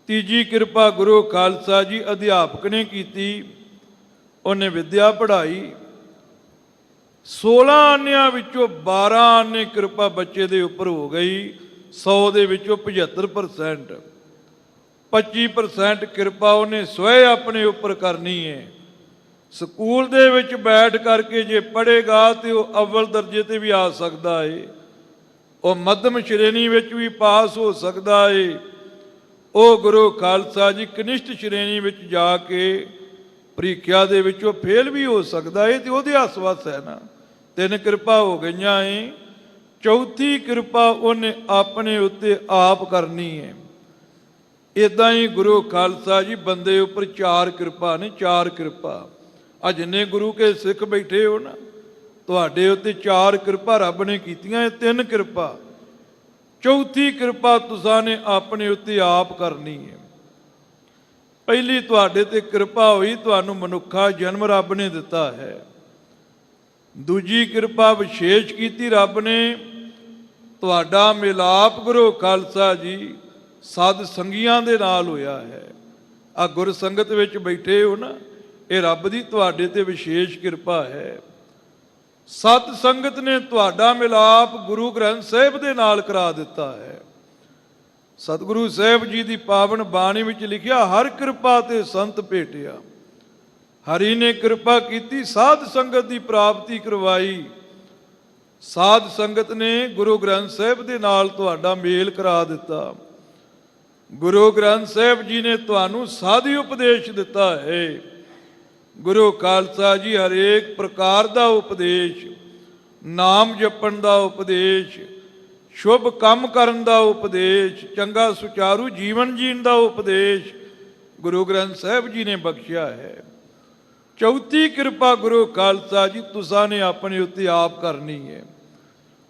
ਤੀਜੀ ਕਿਰਪਾ ਗੁਰੂ ਖਾਲਸਾ ਜੀ ਅਧਿਆਪਕ ਨੇ ਕੀਤੀ, ਉਹਨੇ ਵਿਦਿਆ ਪੜ੍ਹਾਈ। 16 ਆਨਿਆਂ ਵਿੱਚੋਂ 12 ਆਨੇ ਕਿਰਪਾ ਬੱਚੇ ਦੇ ਉੱਪਰ ਹੋ ਗਈ। 100 ਦੇ ਵਿੱਚੋਂ 75%, 25% ਕਿਰਪਾ ਉਹਨੇ ਸਵੈ ਆਪਣੇ ਉੱਪਰ ਕਰਨੀ ਹੈ। ਸਕੂਲ ਦੇ ਵਿੱਚ ਬੈਠ ਕਰਕੇ ਜੇ ਪੜ੍ਹੇਗਾ ਤੇ ਉਹ ਅਵਲ ਦਰਜੇ ਤੇ ਵੀ ਆ ਸਕਦਾ ਹੈ, ਉਹ ਮੱਧਮ ਸ਼੍ਰੇਣੀ ਵਿੱਚ ਵੀ ਪਾਸ ਹੋ ਸਕਦਾ ਹੈ, ਉਹ ਗੁਰੂ ਖਾਲਸਾ ਜੀ ਕਨਿਸ਼ਟ ਸ਼੍ਰੇਣੀ ਵਿੱਚ ਜਾ ਕੇ ਪ੍ਰੀਖਿਆ ਦੇ ਵਿੱਚੋਂ ਫੇਲ ਵੀ ਹੋ ਸਕਦਾ ਹੈ, ਤੇ ਉਹਦੇ ਹੱਸ-ਵਸ ਹੈ ਨਾ। 3 ਕਿਰਪਾ ਹੋ ਗਈਆਂ ਏ। ਚੌਥੀ ਕਿਰਪਾ ਉਹਨੇ ਆਪਣੇ ਉੱਤੇ ਆਪ ਕਰਨੀ ਹੈ। ਇੱਦਾਂ ਹੀ ਗੁਰੂ ਖਾਲਸਾ ਜੀ ਬੰਦੇ ਉੱਪਰ 4 ਕਿਰਪਾ ਨੇ। 4 ਕਿਰਪਾ ਆ ਜਿੰਨੇ ਗੁਰੂ ਕੇ ਸਿੱਖ ਬੈਠੇ ਹੋ ਨਾ, ਤੁਹਾਡੇ ਉੱਤੇ 4 ਕਿਰਪਾ ਰੱਬ ਨੇ ਕੀਤੀਆਂ। 3 ਕਿਰਪਾ, ਚੌਥੀ ਕਿਰਪਾ ਤੁਸਾਂ ਨੇ ਆਪਣੇ ਉੱਤੇ ਆਪ ਕਰਨੀ ਹੈ। ਪਹਿਲੀ ਤੁਹਾਡੇ ਤੇ ਕਿਰਪਾ ਹੋਈ, ਤੁਹਾਨੂੰ ਮਨੁੱਖਾ ਜਨਮ ਰੱਬ ਨੇ ਦਿੱਤਾ ਹੈ। ਦੂਜੀ ਕਿਰਪਾ ਵਿਸ਼ੇਸ਼ ਕੀਤੀ ਰੱਬ ਨੇ, ਤੁਹਾਡਾ ਮਿਲਾਪ ਗੁਰੂ ਖਾਲਸਾ ਜੀ ਸਦ ਸੰਗੀਆਂ ਦੇ ਨਾਲ ਹੋਇਆ ਹੈ। ਆ ਗੁਰ ਸੰਗਤ ਵਿੱਚ ਬੈਠੇ ਹੋ ਨਾ, ਇਹ ਰੱਬ ਦੀ ਤੁਹਾਡੇ ਤੇ ਵਿਸ਼ੇਸ਼ ਕਿਰਪਾ ਹੈ। ਸਤ ਸੰਗਤ ਨੇ ਤੁਹਾਡਾ ਮਿਲਾਪ ਗੁਰੂ ਗ੍ਰੰਥ ਸਾਹਿਬ ਦੇ ਨਾਲ ਕਰਾ ਦਿੱਤਾ ਹੈ। ਸਤਿਗੁਰੂ ਸਾਹਿਬ ਜੀ ਦੀ ਪਾਵਨ ਬਾਣੀ ਵਿੱਚ ਲਿਖਿਆ, ਹਰ ਕਿਰਪਾ ਤੇ ਸੰਤ ਭੇਟਿਆ। ਹਰੀ ਨੇ ਕਿਰਪਾ ਕੀਤੀ, ਸਾਧ ਸੰਗਤ ਦੀ ਪ੍ਰਾਪਤੀ ਕਰਵਾਈ। ਸਾਧ ਸੰਗਤ ਨੇ ਗੁਰੂ ਗ੍ਰੰਥ ਸਾਹਿਬ ਦੇ ਨਾਲ ਤੁਹਾਡਾ ਮੇਲ ਕਰਾ ਦਿੱਤਾ। ਗੁਰੂ ਗ੍ਰੰਥ ਸਾਹਿਬ ਜੀ ਨੇ ਤੁਹਾਨੂੰ ਸਾਧੀ ਉਪਦੇਸ਼ ਦਿੱਤਾ ਹੈ। ਗੁਰੂ ਖਾਲਸਾ ਜੀ ਹਰੇਕ ਪ੍ਰਕਾਰ ਦਾ ਉਪਦੇਸ਼, ਨਾਮ ਜਪਣ ਦਾ ਉਪਦੇਸ਼, ਸ਼ੁਭ ਕੰਮ ਕਰਨ ਦਾ ਉਪਦੇਸ਼, ਚੰਗਾ ਸੁਚਾਰੂ ਜੀਵਨ ਜੀਣ ਦਾ ਉਪਦੇਸ਼ ਗੁਰੂ ਗ੍ਰੰਥ ਸਾਹਿਬ ਜੀ ਨੇ ਬਖਸ਼ਿਆ ਹੈ। ਚੌਥੀ ਕਿਰਪਾ ਗੁਰੂ ਖਾਲਸਾ ਜੀ ਤੁਸਾਂ ਨੇ ਆਪਣੇ ਉੱਤੇ ਆਪ ਕਰਨੀ ਹੈ।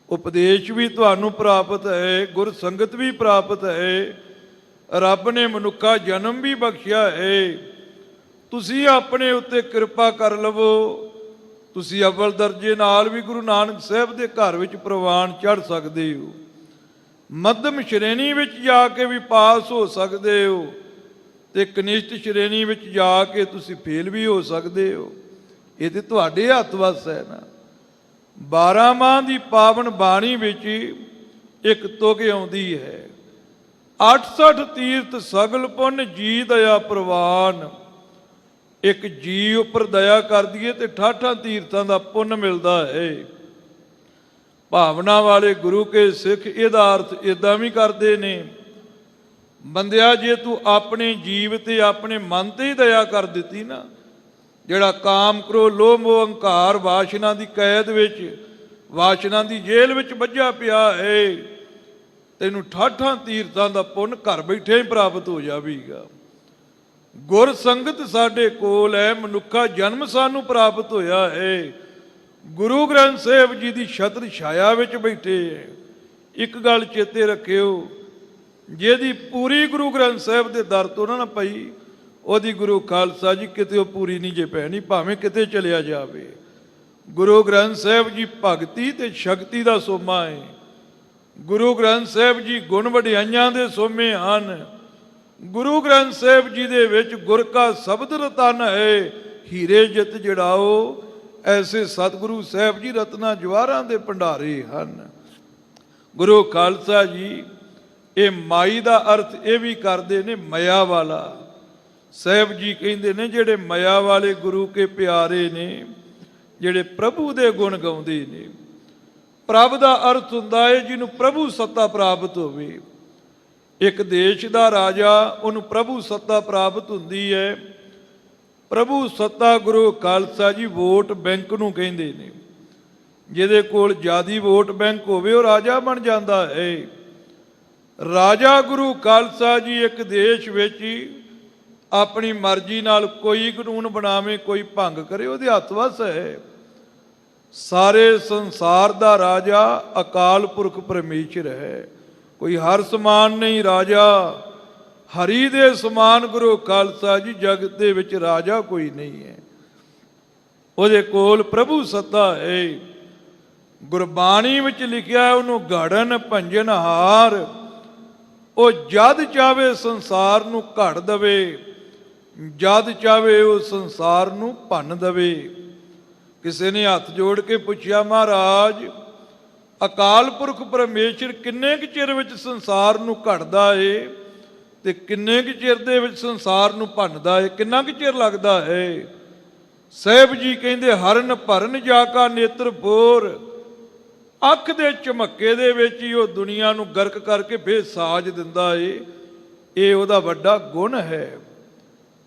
ਉਪਦੇਸ਼ ਵੀ ਤੁਹਾਨੂੰ ਪ੍ਰਾਪਤ ਹੈ, ਗੁਰ ਸੰਗਤ ਵੀ ਪ੍ਰਾਪਤ ਹੈ, ਰੱਬ ਨੇ ਮਨੁੱਖਾ ਜਨਮ ਵੀ ਬਖਸ਼ਿਆ ਹੈ। ਤੁਸੀਂ ਆਪਣੇ ਉੱਤੇ ਕਿਰਪਾ ਕਰ ਲਵੋ, ਤੁਸੀਂ ਅਵਲ ਦਰਜੇ ਨਾਲ ਵੀ ਗੁਰੂ ਨਾਨਕ ਸਾਹਿਬ ਦੇ ਘਰ ਵਿੱਚ ਪ੍ਰਵਾਨ ਚੜ੍ਹ ਸਕਦੇ ਹੋ। ਮੱਧਮ ਸ਼੍ਰੇਣੀ ਵਿੱਚ ਜਾ ਕੇ ਵੀ ਪਾਸ ਹੋ ਸਕਦੇ ਹੋ, ਤੇ ਕਨਿਸ਼ਟ ਸ਼੍ਰੇਣੀ ਵਿੱਚ ਜਾ ਕੇ ਤੁਸੀਂ ਫੇਲ ਵੀ ਹੋ ਸਕਦੇ ਹੋ। ਇਹ ਤੇ ਤੁਹਾਡੇ ਹੱਥ ਵੱਸ ਹੈ ਨਾ। 12 ਮਾਹ ਦੀ ਪਾਵਨ ਬਾਣੀ ਵਿੱਚ ਇੱਕ ਤੁਕ ਆਉਂਦੀ ਹੈ, 68 ਤੀਰਥ ਸਗਲ ਪੁੰਨ ਜੀ ਦਇਆ ਪ੍ਰਵਾਨ। ਇੱਕ ਜੀ ਉੱਪਰ ਦਇਆ ਕਰ ਦਈਏ ਤੇ 68 ਤੀਰਥਾਂ ਦਾ ਪੁੰਨ ਮਿਲਦਾ ਹੈ। ਭਾਵਨਾ ਵਾਲੇ ਗੁਰੂ ਕੇ ਸਿੱਖ ਇਹਦਾ ਅਰਥ ਇਦਾਂ ਵੀ ਕਰਦੇ ਨੇ, ਬੰਦਿਆ ਜੇ ਤੂੰ ਆਪਣੇ ਜੀਵ ਤੇ ਆਪਣੇ ਮਨ ਤੇ ਹੀ ਦਇਆ ਕਰ ਦਿੱਤੀ ਨਾ, ਜਿਹੜਾ ਕਾਮ ਕ੍ਰੋਧ ਲੋਭ ਮੋਹ ਅਹੰਕਾਰ ਵਾਸ਼ਨਾ ਦੀ ਕੈਦ ਵਿੱਚ, ਵਾਸ਼ਨਾ ਦੀ ਜੇਲ੍ਹ ਵਿੱਚ ਵੱਜਿਆ ਪਿਆ ਹੈ, ਤੈਨੂੰ 68 ਤੀਰਥਾਂ ਦਾ ਪੁੰਨ ਘਰ ਬੈਠੇ ਹੀ ਪ੍ਰਾਪਤ ਹੋ ਜਾਵੇਗਾ। ਗੁਰ ਸੰਗਤ ਸਾਡੇ ਕੋਲ ਹੈ, ਮਨੁੱਖਾ ਜਨਮ ਸਾਨੂੰ ਪ੍ਰਾਪਤ ਹੋਇਆ ਹੈ। ਗੁਰੂ ਗ੍ਰੰਥ ਸਾਹਿਬ ਜੀ ਦੀ ਛਤਰ ਛਾਇਆ ਵਿੱਚ ਬੈਠੇ ਹੈ। ਇੱਕ ਗੱਲ ਚੇਤੇ ਰੱਖਿਓ, ਜਿਹਦੀ ਪੂਰੀ ਗੁਰੂ ਗ੍ਰੰਥ ਸਾਹਿਬ ਦੇ ਦਰ ਤੋਂ ਨਾ ਪਈ, ਉਹਦੀ ਗੁਰੂ ਖਾਲਸਾ ਜੀ ਕਿਤੇ ਉਹ ਪੂਰੀ ਨਹੀਂ ਜੇ ਪੈਣੀ, ਭਾਵੇਂ ਕਿਤੇ ਚਲਿਆ ਜਾਵੇ। ਗੁਰੂ ਗ੍ਰੰਥ ਸਾਹਿਬ ਜੀ ਭਗਤੀ ਤੇ ਸ਼ਕਤੀ ਦਾ ਸੋਮਾ ਹੈ। ਗੁਰੂ ਗ੍ਰੰਥ ਸਾਹਿਬ ਜੀ ਗੁਣ ਵਡਿਆਈਆਂ ਦੇ ਸੋਮੇ ਹਨ। ਗੁਰੂ ਗ੍ਰੰਥ ਸਾਹਿਬ ਜੀ ਦੇ ਵਿੱਚ ਗੁਰ ਕਾ ਸ਼ਬਦ ਰਤਨ ਹੈ, ਹੀਰੇ ਜਿਤ ਜੜਾਓ। ਐਸੇ ਸਤਿਗੁਰੂ ਸਾਹਿਬ ਜੀ ਰਤਨਾ ਜਵਾਹਰਾਂ ਦੇ ਭੰਡਾਰੇ ਹਨ। ਗੁਰੂ ਖਾਲਸਾ ਜੀ ਇਹ ਮਾਈ ਦਾ ਅਰਥ ਇਹ ਵੀ ਕਰਦੇ ਨੇ, ਮਾਇਆ ਵਾਲਾ। ਸਾਹਿਬ ਜੀ ਕਹਿੰਦੇ ਨੇ ਜਿਹੜੇ ਮਾਇਆ ਵਾਲੇ ਗੁਰੂ ਕੇ ਪਿਆਰੇ ਨੇ, ਜਿਹੜੇ ਪ੍ਰਭੂ ਦੇ ਗੁਣ ਗਾਉਂਦੇ ਨੇ। ਪ੍ਰਭ ਦਾ ਅਰਥ ਹੁੰਦਾ ਹੈ ਜਿਹਨੂੰ ਪ੍ਰਭੂ ਸੱਤਾ ਪ੍ਰਾਪਤ ਹੋਵੇ। ਇੱਕ ਦੇਸ਼ ਦਾ ਰਾਜਾ, ਉਹਨੂੰ ਪ੍ਰਭੂ ਸੱਤਾ ਪ੍ਰਾਪਤ ਹੁੰਦੀ ਹੈ। ਪ੍ਰਭੂ ਸੱਤਾ ਗੁਰੂ ਖਾਲਸਾ ਜੀ ਵੋਟ ਬੈਂਕ ਨੂੰ ਕਹਿੰਦੇ ਨੇ। ਜਿਹਦੇ ਕੋਲ ਜ਼ਿਆਦੀ ਵੋਟ ਬੈਂਕ ਹੋਵੇ ਉਹ ਰਾਜਾ ਬਣ ਜਾਂਦਾ ਹੈ। ਰਾਜਾ ਗੁਰੂ ਖਾਲਸਾ ਜੀ ਇੱਕ ਦੇਸ਼ ਵਿੱਚ ਆਪਣੀ ਮਰਜ਼ੀ ਨਾਲ ਕੋਈ ਕਾਨੂੰਨ ਬਣਾਵੇ, ਕੋਈ ਭੰਗ ਕਰੇ, ਉਹਦੇ ਹੱਥ ਵੱਸ ਹੈ। ਸਾਰੇ ਸੰਸਾਰ ਦਾ ਰਾਜਾ ਅਕਾਲ ਪੁਰਖ ਪਰਮੇਸ਼ਰ ਹੈ। ਕੋਈ ਹਰ ਸਮਾਨ ਨਹੀਂ ਰਾਜਾ, ਹਰੀ ਦੇ ਸਮਾਨ ਗੁਰੂ ਖਾਲਸਾ ਜੀ ਜਗਤ ਦੇ ਵਿੱਚ ਰਾਜਾ ਕੋਈ ਨਹੀਂ ਹੈ। ਉਹਦੇ ਕੋਲ ਪ੍ਰਭੂ ਸੱਤਾ ਹੈ। ਗੁਰਬਾਣੀ ਵਿੱਚ ਲਿਖਿਆ ਉਹਨੂੰ ਘੜਨ ਭੰਜਨ ਹਾਰ। ਉਹ ਜਦ ਚਾਵੇ ਸੰਸਾਰ ਨੂੰ ਘੜ ਦਵੇ, ਜਦ ਚਾਵੇ ਉਹ ਸੰਸਾਰ ਨੂੰ ਭੰਨ ਦਵੇ। ਕਿਸੇ ਨੇ ਹੱਥ ਜੋੜ ਕੇ ਪੁੱਛਿਆ, ਮਹਾਰਾਜ ਅਕਾਲ ਪੁਰਖ ਪਰਮੇਸ਼ਰ ਕਿੰਨੇ ਕੁ ਚਿਰ ਵਿੱਚ ਸੰਸਾਰ ਨੂੰ ਘੜਦਾ ਏ ਤੇ ਕਿੰਨੇ ਕੁ ਚਿਰ ਦੇ ਵਿੱਚ ਸੰਸਾਰ ਨੂੰ ਭੰਨਦਾ ਏ, ਕਿੰਨਾ ਕੁ ਚਿਰ ਲੱਗਦਾ ਹੈ? ਸਾਹਿਬ ਜੀ ਕਹਿੰਦੇ, ਹਰਨ ਭਰਨ ਜਾ ਕਾ ਨੇਤਰ ਬੋਰ। ਅੱਖ ਦੇ ਝਮੱਕੇ ਦੇ ਵਿੱਚ ਹੀ ਉਹ ਦੁਨੀਆ ਨੂੰ ਗਰਕ ਕਰਕੇ ਫੇਰ ਸਾਜ ਦਿੰਦਾ ਏ। ਇਹ ਉਹਦਾ ਵੱਡਾ ਗੁਣ ਹੈ।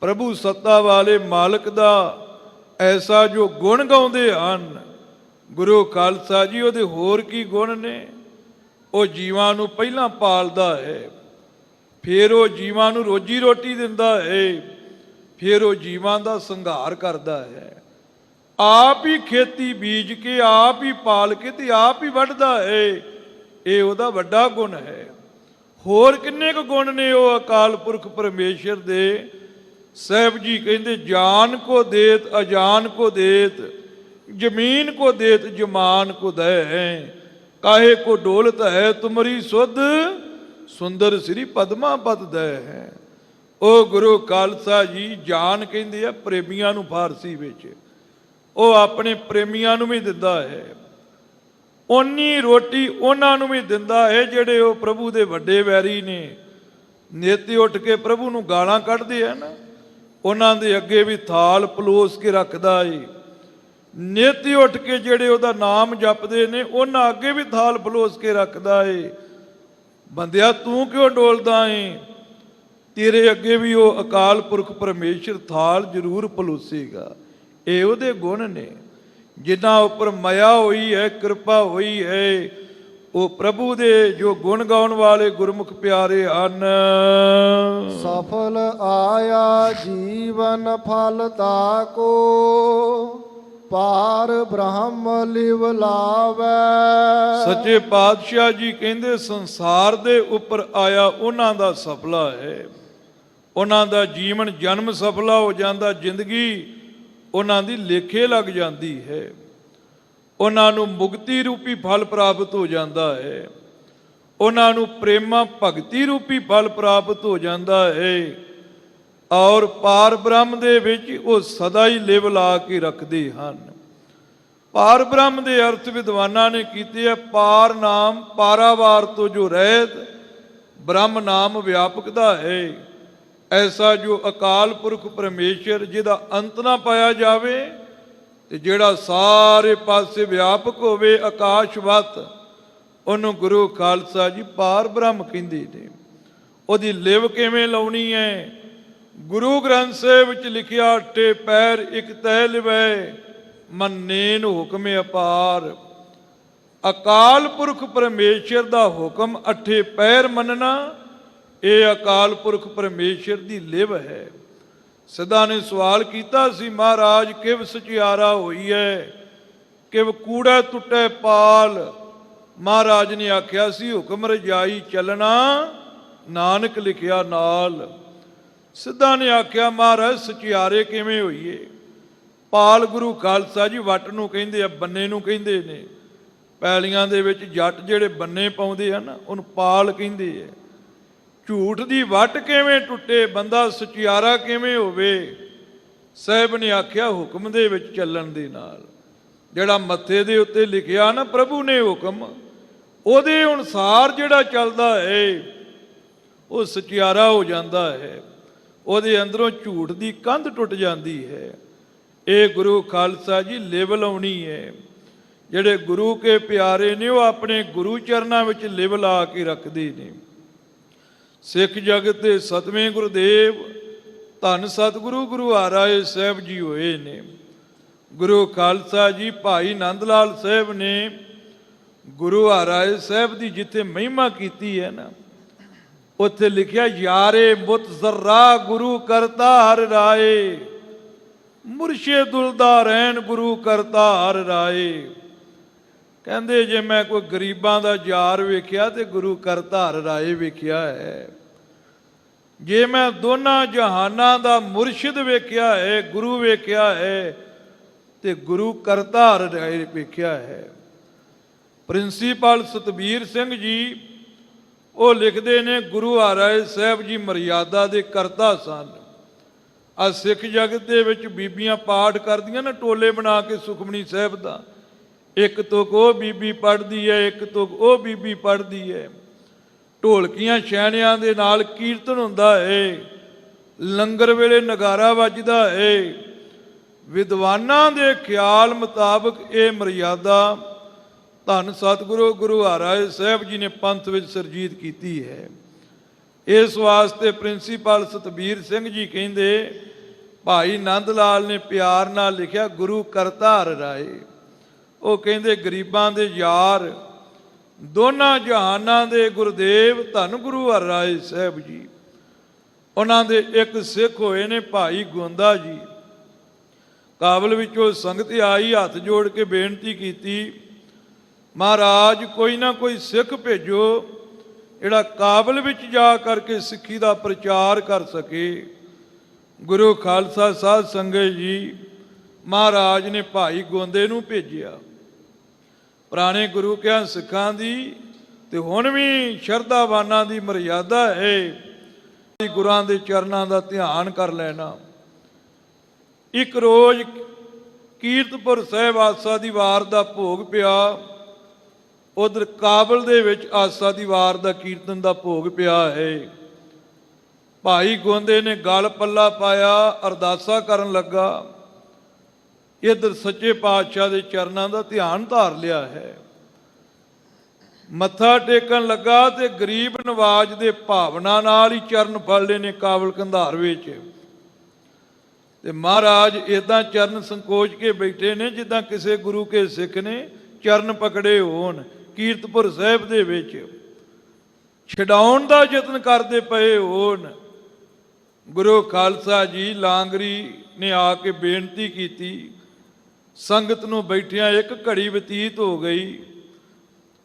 ਪ੍ਰਭੂ ਸੱਤਾ ਵਾਲੇ ਮਾਲਕ ਦਾ ਐਸਾ ਜੋ ਗੁਣ ਗਾਉਂਦੇ ਹਨ ਗੁਰੂ ਖਾਲਸਾ ਜੀ, ਉਹਦੇ ਹੋਰ ਕੀ ਗੁਣ ਨੇ? ਉਹ ਜੀਵਾਂ ਨੂੰ ਪਹਿਲਾਂ ਪਾਲਦਾ ਹੈ, ਫਿਰ ਉਹ ਜੀਵਾਂ ਨੂੰ ਰੋਜੀ ਰੋਟੀ ਦਿੰਦਾ ਹੈ, ਫਿਰ ਉਹ ਜੀਵਾਂ ਦਾ ਸੰਘਾਰ ਕਰਦਾ ਹੈ। ਆਪ ਹੀ ਖੇਤੀ ਬੀਜ ਕੇ, ਆਪ ਹੀ ਪਾਲ ਕੇ ਤੇ ਆਪ ਹੀ ਵੱਢਦਾ ਹੈ। ਇਹ ਉਹਦਾ ਵੱਡਾ ਗੁਣ ਹੈ। ਹੋਰ ਕਿੰਨੇ ਕੁ ਗੁਣ ਨੇ ਉਹ ਅਕਾਲ ਪੁਰਖ ਪਰਮੇਸ਼ਰ ਦੇ ਸਾਹਿਬ ਜੀ ਕਹਿੰਦੇ ਜਾਨ ਕੋ ਦੇਤ ਅਜਾਨ ਕੋ ਦੇਤ, ਜ਼ਮੀਨ ਕੋ ਦੇਤ ਜਮਾਨ ਕੋ ਦੈ, ਕਾਹੇ ਕੋ ਡੋਲਤ ਹੈ ਤੁਮਰੀ ਸੁਧ, ਸੁੰਦਰ ਸ੍ਰੀ ਪਦਮਾ ਪਦ ਦੈ ਹੈ। ਉਹ ਗੁਰੂ ਖਾਲਸਾ ਜੀ ਜਾਨ ਕਹਿੰਦੇ ਆ ਪ੍ਰੇਮੀਆਂ ਨੂੰ ਫਾਰਸੀ ਵਿੱਚ, ਉਹ ਆਪਣੇ ਪ੍ਰੇਮੀਆਂ ਨੂੰ ਵੀ ਦਿੰਦਾ ਹੈ। ਓਨੀ ਰੋਟੀ ਉਹਨਾਂ ਨੂੰ ਵੀ ਦਿੰਦਾ ਹੈ ਜਿਹੜੇ ਉਹ ਪ੍ਰਭੂ ਦੇ ਵੱਡੇ ਵੈਰੀ ਨੇ, ਨੇਤੀ ਉੱਠ ਕੇ ਪ੍ਰਭੂ ਨੂੰ ਗਾਲਾਂ ਕੱਢਦੇ ਆ ਨਾ, ਉਹਨਾਂ ਦੇ ਅੱਗੇ ਵੀ ਥਾਲ ਪਲੋਸ ਕੇ ਰੱਖਦਾ ਏ। ਨੇਤੀ ਉੱਠ ਕੇ ਜਿਹੜੇ ਉਹਦਾ ਨਾਮ ਜਪਦੇ ਨੇ ਉਹਨਾਂ ਅੱਗੇ ਵੀ ਥਾਲ ਪਲੋਸ ਕੇ ਰੱਖਦਾ ਏ। ਬੰਦਿਆ ਤੂੰ ਕਿਉਂ ਡੋਲਦਾ ਏ? ਤੇਰੇ ਅੱਗੇ ਵੀ ਉਹ ਅਕਾਲ ਪੁਰਖ ਪਰਮੇਸ਼ਰ ਥਾਲ ਜ਼ਰੂਰ ਪਲੋਸੇਗਾ। ਇਹ ਉਹਦੇ ਗੁਣ ਨੇ, ਜਿਨ੍ਹਾਂ ਉੱਪਰ ਮਾਇਆ ਹੋਈ ਹੈ, ਕਿਰਪਾ ਹੋਈ ਹੈ। ਉਹ ਪ੍ਰਭੂ ਦੇ ਜੋ ਗੁਣ ਗਾਉਣ ਵਾਲੇ ਗੁਰਮੁਖ ਪਿਆਰੇ ਹਨ। ਸਫਲ ਆਇਆ ਜੀਵਨ ਫਲ ਤਾਕੋ, ਪਾਰ ਬ੍ਰਹਮ ਲਿਵ ਲਾਵੈ। ਸੱਚੇ ਪਾਤਸ਼ਾਹ ਜੀ ਕਹਿੰਦੇ ਸੰਸਾਰ ਦੇ ਉੱਪਰ ਆਇਆ ਉਹਨਾਂ ਦਾ ਸਫਲਾ ਹੈ, ਉਹਨਾਂ ਦਾ ਜੀਵਨ ਜਨਮ ਸਫਲਾ ਹੋ ਜਾਂਦਾ, ਜ਼ਿੰਦਗੀ ਉਹਨਾਂ ਦੀ ਲੇਖੇ ਲੱਗ ਜਾਂਦੀ ਹੈ, ਉਹਨਾਂ ਨੂੰ ਮੁਕਤੀ ਰੂਪੀ ਫਲ ਪ੍ਰਾਪਤ ਹੋ ਜਾਂਦਾ ਹੈ, ਉਹਨਾਂ ਨੂੰ ਪ੍ਰੇਮਾ ਭਗਤੀ ਰੂਪੀ ਫਲ ਪ੍ਰਾਪਤ ਹੋ ਜਾਂਦਾ ਹੈ, ਔਰ ਪਾਰ ਬ੍ਰਹਮ ਦੇ ਵਿੱਚ ਉਹ ਸਦਾ ਹੀ ਲਿਵ ਲਾ ਕੇ ਰੱਖਦੇ ਹਨ। ਪਾਰ ਬ੍ਰਹਮ ਦੇ ਅਰਥ ਵਿਦਵਾਨਾਂ ਨੇ ਕੀਤੇ ਆ, ਪਾਰ ਨਾਮ ਪਾਰਾਵਾਰ ਤੋਂ ਜੋ ਰਹਿਤ, ਬ੍ਰਹਮ ਨਾਮ ਵਿਆਪਕ ਦਾ ਹੈ। ਐਸਾ ਜੋ ਅਕਾਲ ਪੁਰਖ ਪਰਮੇਸ਼ਰ ਜਿਹਦਾ ਅੰਤ ਨਾ ਪਾਇਆ ਜਾਵੇ ਤੇ ਜਿਹੜਾ ਸਾਰੇ ਪਾਸੇ ਵਿਆਪਕ ਹੋਵੇ ਆਕਾਸ਼ਵਤ, ਉਹਨੂੰ ਗੁਰੂ ਖਾਲਸਾ ਜੀ ਪਾਰ ਬ੍ਰਹਮ ਕਹਿੰਦੇ ਨੇ। ਉਹਦੀ ਲਿਵ ਕਿਵੇਂ ਲਾਉਣੀ ਹੈ? ਗੁਰੂ ਗ੍ਰੰਥ ਸਾਹਿਬ ਵਿੱਚ ਲਿਖਿਆ, ਅੱਠੇ ਪੈਰ ਇੱਕ ਤੈ ਲਿਵੈ, ਮੰਨੇਨ ਹੁਕਮ ਅਪਾਰ। ਅਕਾਲ ਪੁਰਖ ਪਰਮੇਸ਼ਰ ਦਾ ਹੁਕਮ ਅੱਠੇ ਪੈਰ ਮੰਨਣਾ, ਇਹ ਅਕਾਲ ਪੁਰਖ ਪਰਮੇਸ਼ਰ ਦੀ ਲਿਵ ਹੈ। ਸਿੱਧਾ ਨੇ ਸਵਾਲ ਕੀਤਾ ਸੀ, ਮਹਾਰਾਜ ਕਿਵ ਸਚਿਆਰਾ ਹੋਈ ਹੈ, ਕਿਵ ਕੂੜਾ ਟੁੱਟੇ ਪਾਲ। ਮਹਾਰਾਜ ਨੇ ਆਖਿਆ ਸੀ, ਹੁਕਮ ਰਜਾਈ ਚੱਲਣਾ, ਨਾਨਕ ਲਿਖਿਆ ਨਾਲ। ਸਿੱਧਾ ਨੇ ਆਖਿਆ, ਮਹਾਰਾਜ ਸਚਿਆਰੇ ਕਿਵੇਂ ਹੋਈਏ? ਪਾਲ ਗੁਰੂ ਖਾਲਸਾ ਜੀ ਵੱਟ ਨੂੰ ਕਹਿੰਦੇ ਆ, ਬੰਨੇ ਨੂੰ ਕਹਿੰਦੇ ਨੇ। ਪੈਲੀਆਂ ਦੇ ਵਿੱਚ ਜੱਟ ਜਿਹੜੇ ਬੰਨੇ ਪਾਉਂਦੇ ਆ ਨਾ, ਉਹਨੂੰ ਪਾਲ ਕਹਿੰਦੇ ਆ। ਝੂਠ ਦੀ ਵੱਟ ਕਿਵੇਂ ਟੁੱਟੇ, ਬੰਦਾ ਸਚਿਆਰਾ ਕਿਵੇਂ ਹੋਵੇ? ਸਾਹਿਬ ਨੇ ਆਖਿਆ, ਹੁਕਮ ਦੇ ਵਿੱਚ ਚੱਲਣ ਦੇ ਨਾਲ। ਜਿਹੜਾ ਮੱਥੇ ਦੇ ਉੱਤੇ ਲਿਖਿਆ ਨਾ ਪ੍ਰਭੂ ਨੇ ਹੁਕਮ, ਉਹਦੇ ਅਨੁਸਾਰ ਜਿਹੜਾ ਚੱਲਦਾ ਹੈ ਉਹ ਸਚਿਆਰਾ ਹੋ ਜਾਂਦਾ ਹੈ, ਉਹਦੇ ਅੰਦਰੋਂ ਝੂਠ ਦੀ ਕੰਧ ਟੁੱਟ ਜਾਂਦੀ ਹੈ। ਇਹ ਗੁਰੂ ਖਾਲਸਾ ਜੀ ਲਿਵ ਲਾਉਣੀ ਹੈ। ਜਿਹੜੇ ਗੁਰੂ ਕੇ ਪਿਆਰੇ ਨੇ ਉਹ ਆਪਣੇ ਗੁਰੂ ਚਰਨਾਂ ਵਿੱਚ ਲਿਵ ਲਾ ਕੇ ਰੱਖਦੇ ਨੇ। ਸਿੱਖ ਜਗਤ ਦੇ ਸਤਵੇਂ ਗੁਰਦੇਵ ਧੰਨ ਸਤਿਗੁਰੂ ਗੁਰੂ ਹਰਿਰਾਏ ਸਾਹਿਬ ਜੀ ਹੋਏ ਨੇ। ਗੁਰੂ ਖਾਲਸਾ ਜੀ ਭਾਈ ਨੰਦ ਲਾਲ ਸਾਹਿਬ ਨੇ ਗੁਰੂ ਹਰਿਰਾਏ ਸਾਹਿਬ ਦੀ ਜਿੱਥੇ ਮਹਿਮਾ ਕੀਤੀ ਹੈ ਨਾ, ਉੱਥੇ ਲਿਖਿਆ, ਯਾਰੇ ਮੁਤ ਜ਼ਰਾ ਗੁਰੂ ਕਰਤਾ ਹਰ ਰਾਏ, ਮੁਰਸ਼ਿਦੁਲ ਦਾ ਰਹਿਣ ਗੁਰੂ ਕਰਤਾ ਹਰ ਰਾਏ। ਕਹਿੰਦੇ ਜੇ ਮੈਂ ਕੋਈ ਗਰੀਬਾਂ ਦਾ ਯਾਰ ਵੇਖਿਆ ਤੇ ਗੁਰੂ ਕਰਤਾ ਹਰ ਰਾਏ ਵੇਖਿਆ ਹੈ। ਜੇ ਮੈਂ ਦੋਨਾਂ ਜਹਾਨਾਂ ਦਾ ਮੁਰਸ਼ਿਦ ਵੇਖਿਆ ਹੈ, ਗੁਰੂ ਵੇਖਿਆ ਹੈ, ਤੇ ਗੁਰੂ ਕਰਤਾ ਹਰ ਰਾਏ ਵੇਖਿਆ ਹੈ। ਪ੍ਰਿੰਸੀਪਲ ਸਤਬੀਰ ਸਿੰਘ ਜੀ ਉਹ ਲਿਖਦੇ ਨੇ, ਗੁਰੂ ਹਰਿਰਾਏ ਸਾਹਿਬ ਜੀ ਮਰਿਆਦਾ ਦੇ ਕਰਤਾ ਸਨ। ਆ ਸਿੱਖ ਜਗਤ ਦੇ ਵਿੱਚ ਬੀਬੀਆਂ ਪਾਠ ਕਰਦੀਆਂ ਨਾ, ਟੋਲੇ ਬਣਾ ਕੇ ਸੁਖਮਨੀ ਸਾਹਿਬ ਦਾ, ਇੱਕ ਤੁਕ ਉਹ ਬੀਬੀ ਪੜ੍ਹਦੀ ਹੈ, ਇੱਕ ਤੁਕ ਉਹ ਬੀਬੀ ਪੜ੍ਹਦੀ ਹੈ। ਢੋਲਕੀਆਂ ਛੈਣਿਆਂ ਦੇ ਨਾਲ ਕੀਰਤਨ ਹੁੰਦਾ ਹੈ, ਲੰਗਰ ਵੇਲੇ ਨਗਾਰਾ ਵੱਜਦਾ ਹੈ। ਵਿਦਵਾਨਾਂ ਦੇ ਖਿਆਲ ਮੁਤਾਬਕ ਇਹ ਮਰਿਆਦਾ ਧੰਨ ਸਤਿਗੁਰੂ ਗੁਰੂ ਹਰਿਰਾਏ ਸਾਹਿਬ ਜੀ ਨੇ ਪੰਥ ਵਿੱਚ ਸਰਜੀਤ ਕੀਤੀ ਹੈ। ਇਸ ਵਾਸਤੇ ਪ੍ਰਿੰਸੀਪਲ ਸਤਬੀਰ ਸਿੰਘ ਜੀ ਕਹਿੰਦੇ, ਭਾਈ ਨੰਦ ਲਾਲ ਨੇ ਪਿਆਰ ਨਾਲ ਲਿਖਿਆ, ਗੁਰੂ ਕਰਤਾ ਹਰ ਰਾਏ। ਉਹ ਕਹਿੰਦੇ ਗਰੀਬਾਂ ਦੇ ਯਾਰ, ਦੋਨਾਂ ਜਹਾਨਾਂ ਦੇ ਗੁਰਦੇਵ ਧੰਨ ਗੁਰੂ ਹਰਿਰਾਏ ਸਾਹਿਬ ਜੀ। ਉਹਨਾਂ ਦੇ ਇੱਕ ਸਿੱਖ ਹੋਏ ਨੇ ਭਾਈ ਗੋਂਦਾ ਜੀ। ਕਾਬਲ ਵਿੱਚੋਂ ਸੰਗਤ ਆਈ, ਹੱਥ ਜੋੜ ਕੇ ਬੇਨਤੀ ਕੀਤੀ, ਮਹਾਰਾਜ ਕੋਈ ਨਾ ਕੋਈ ਸਿੱਖ ਭੇਜੋ ਜਿਹੜਾ ਕਾਬਲ ਵਿੱਚ ਜਾ ਕਰਕੇ ਸਿੱਖੀ ਦਾ ਪ੍ਰਚਾਰ ਕਰ ਸਕੇ। ਗੁਰੂ ਖਾਲਸਾ ਸਾਧ ਸੰਗਤ ਜੀ ਮਹਾਰਾਜ ਨੇ ਭਾਈ ਗੋਂਦੇ ਨੂੰ ਭੇਜਿਆ। ਪੁਰਾਣੇ ਗੁਰੂ ਕਿਆਂ ਸਿੱਖਾਂ ਦੀ ਤੇ ਹੁਣ ਵੀ ਸ਼ਰਧਾਵਾਨਾਂ ਦੀ ਮਰਿਆਦਾ ਹੈ ਗੁਰਾਂ ਦੇ ਚਰਨਾਂ ਦਾ ਧਿਆਨ ਕਰ ਲੈਣਾ। ਇੱਕ ਰੋਜ਼ ਕੀਰਤਪੁਰ ਸਾਹਿਬ ਆਸਾ ਦੀ ਵਾਰ ਦਾ ਭੋਗ ਪਿਆ, ਉਧਰ ਕਾਬਲ ਦੇ ਵਿੱਚ ਆਸਾ ਦੀ ਵਾਰ ਦਾ ਕੀਰਤਨ ਦਾ ਭੋਗ ਪਿਆ ਹੈ। ਭਾਈ ਗੋਂਦੇ ਨੇ ਗਲ ਪੱਲਾ ਪਾਇਆ, ਅਰਦਾਸਾ ਕਰਨ ਲੱਗਾ। ਇੱਧਰ ਸੱਚੇ ਪਾਤਸ਼ਾਹ ਦੇ ਚਰਨਾਂ ਦਾ ਧਿਆਨ ਧਾਰ ਲਿਆ ਹੈ। ਮੱਥਾ ਟੇਕਣ ਲੱਗਾ ਤੇ ਗਰੀਬ ਨਵਾਜ ਦੇ ਭਾਵਨਾ ਨਾਲ ਹੀ ਚਰਨ ਫੜ ਲਏ ਨੇ ਕਾਬਲ ਕੰਧਾਰ ਵਿੱਚ। ਤੇ ਮਹਾਰਾਜ ਇਦਾਂ ਚਰਨ ਸੰਕੋਚ ਕੇ ਬੈਠੇ ਨੇ ਜਿੱਦਾਂ ਕਿਸੇ ਗੁਰੂ ਕੇ ਸਿੱਖ ਨੇ ਚਰਨ ਪਕੜੇ ਹੋਣ। ਕੀਰਤਪੁਰ ਸਾਹਿਬ ਦੇ ਵਿੱਚ ਛਡਾਉਣ ਦਾ ਯਤਨ ਕਰਦੇ ਪਏ ਹੋਣ। ਗੁਰੂ ਖਾਲਸਾ ਜੀ ਲਾਂਗਰੀ ਨੇ ਆ ਕੇ ਬੇਨਤੀ ਕੀਤੀ। ਸੰਗਤ ਨੂੰ ਬੈਠਿਆਂ ਇੱਕ ਘੜੀ ਬਤੀਤ ਹੋ ਗਈ।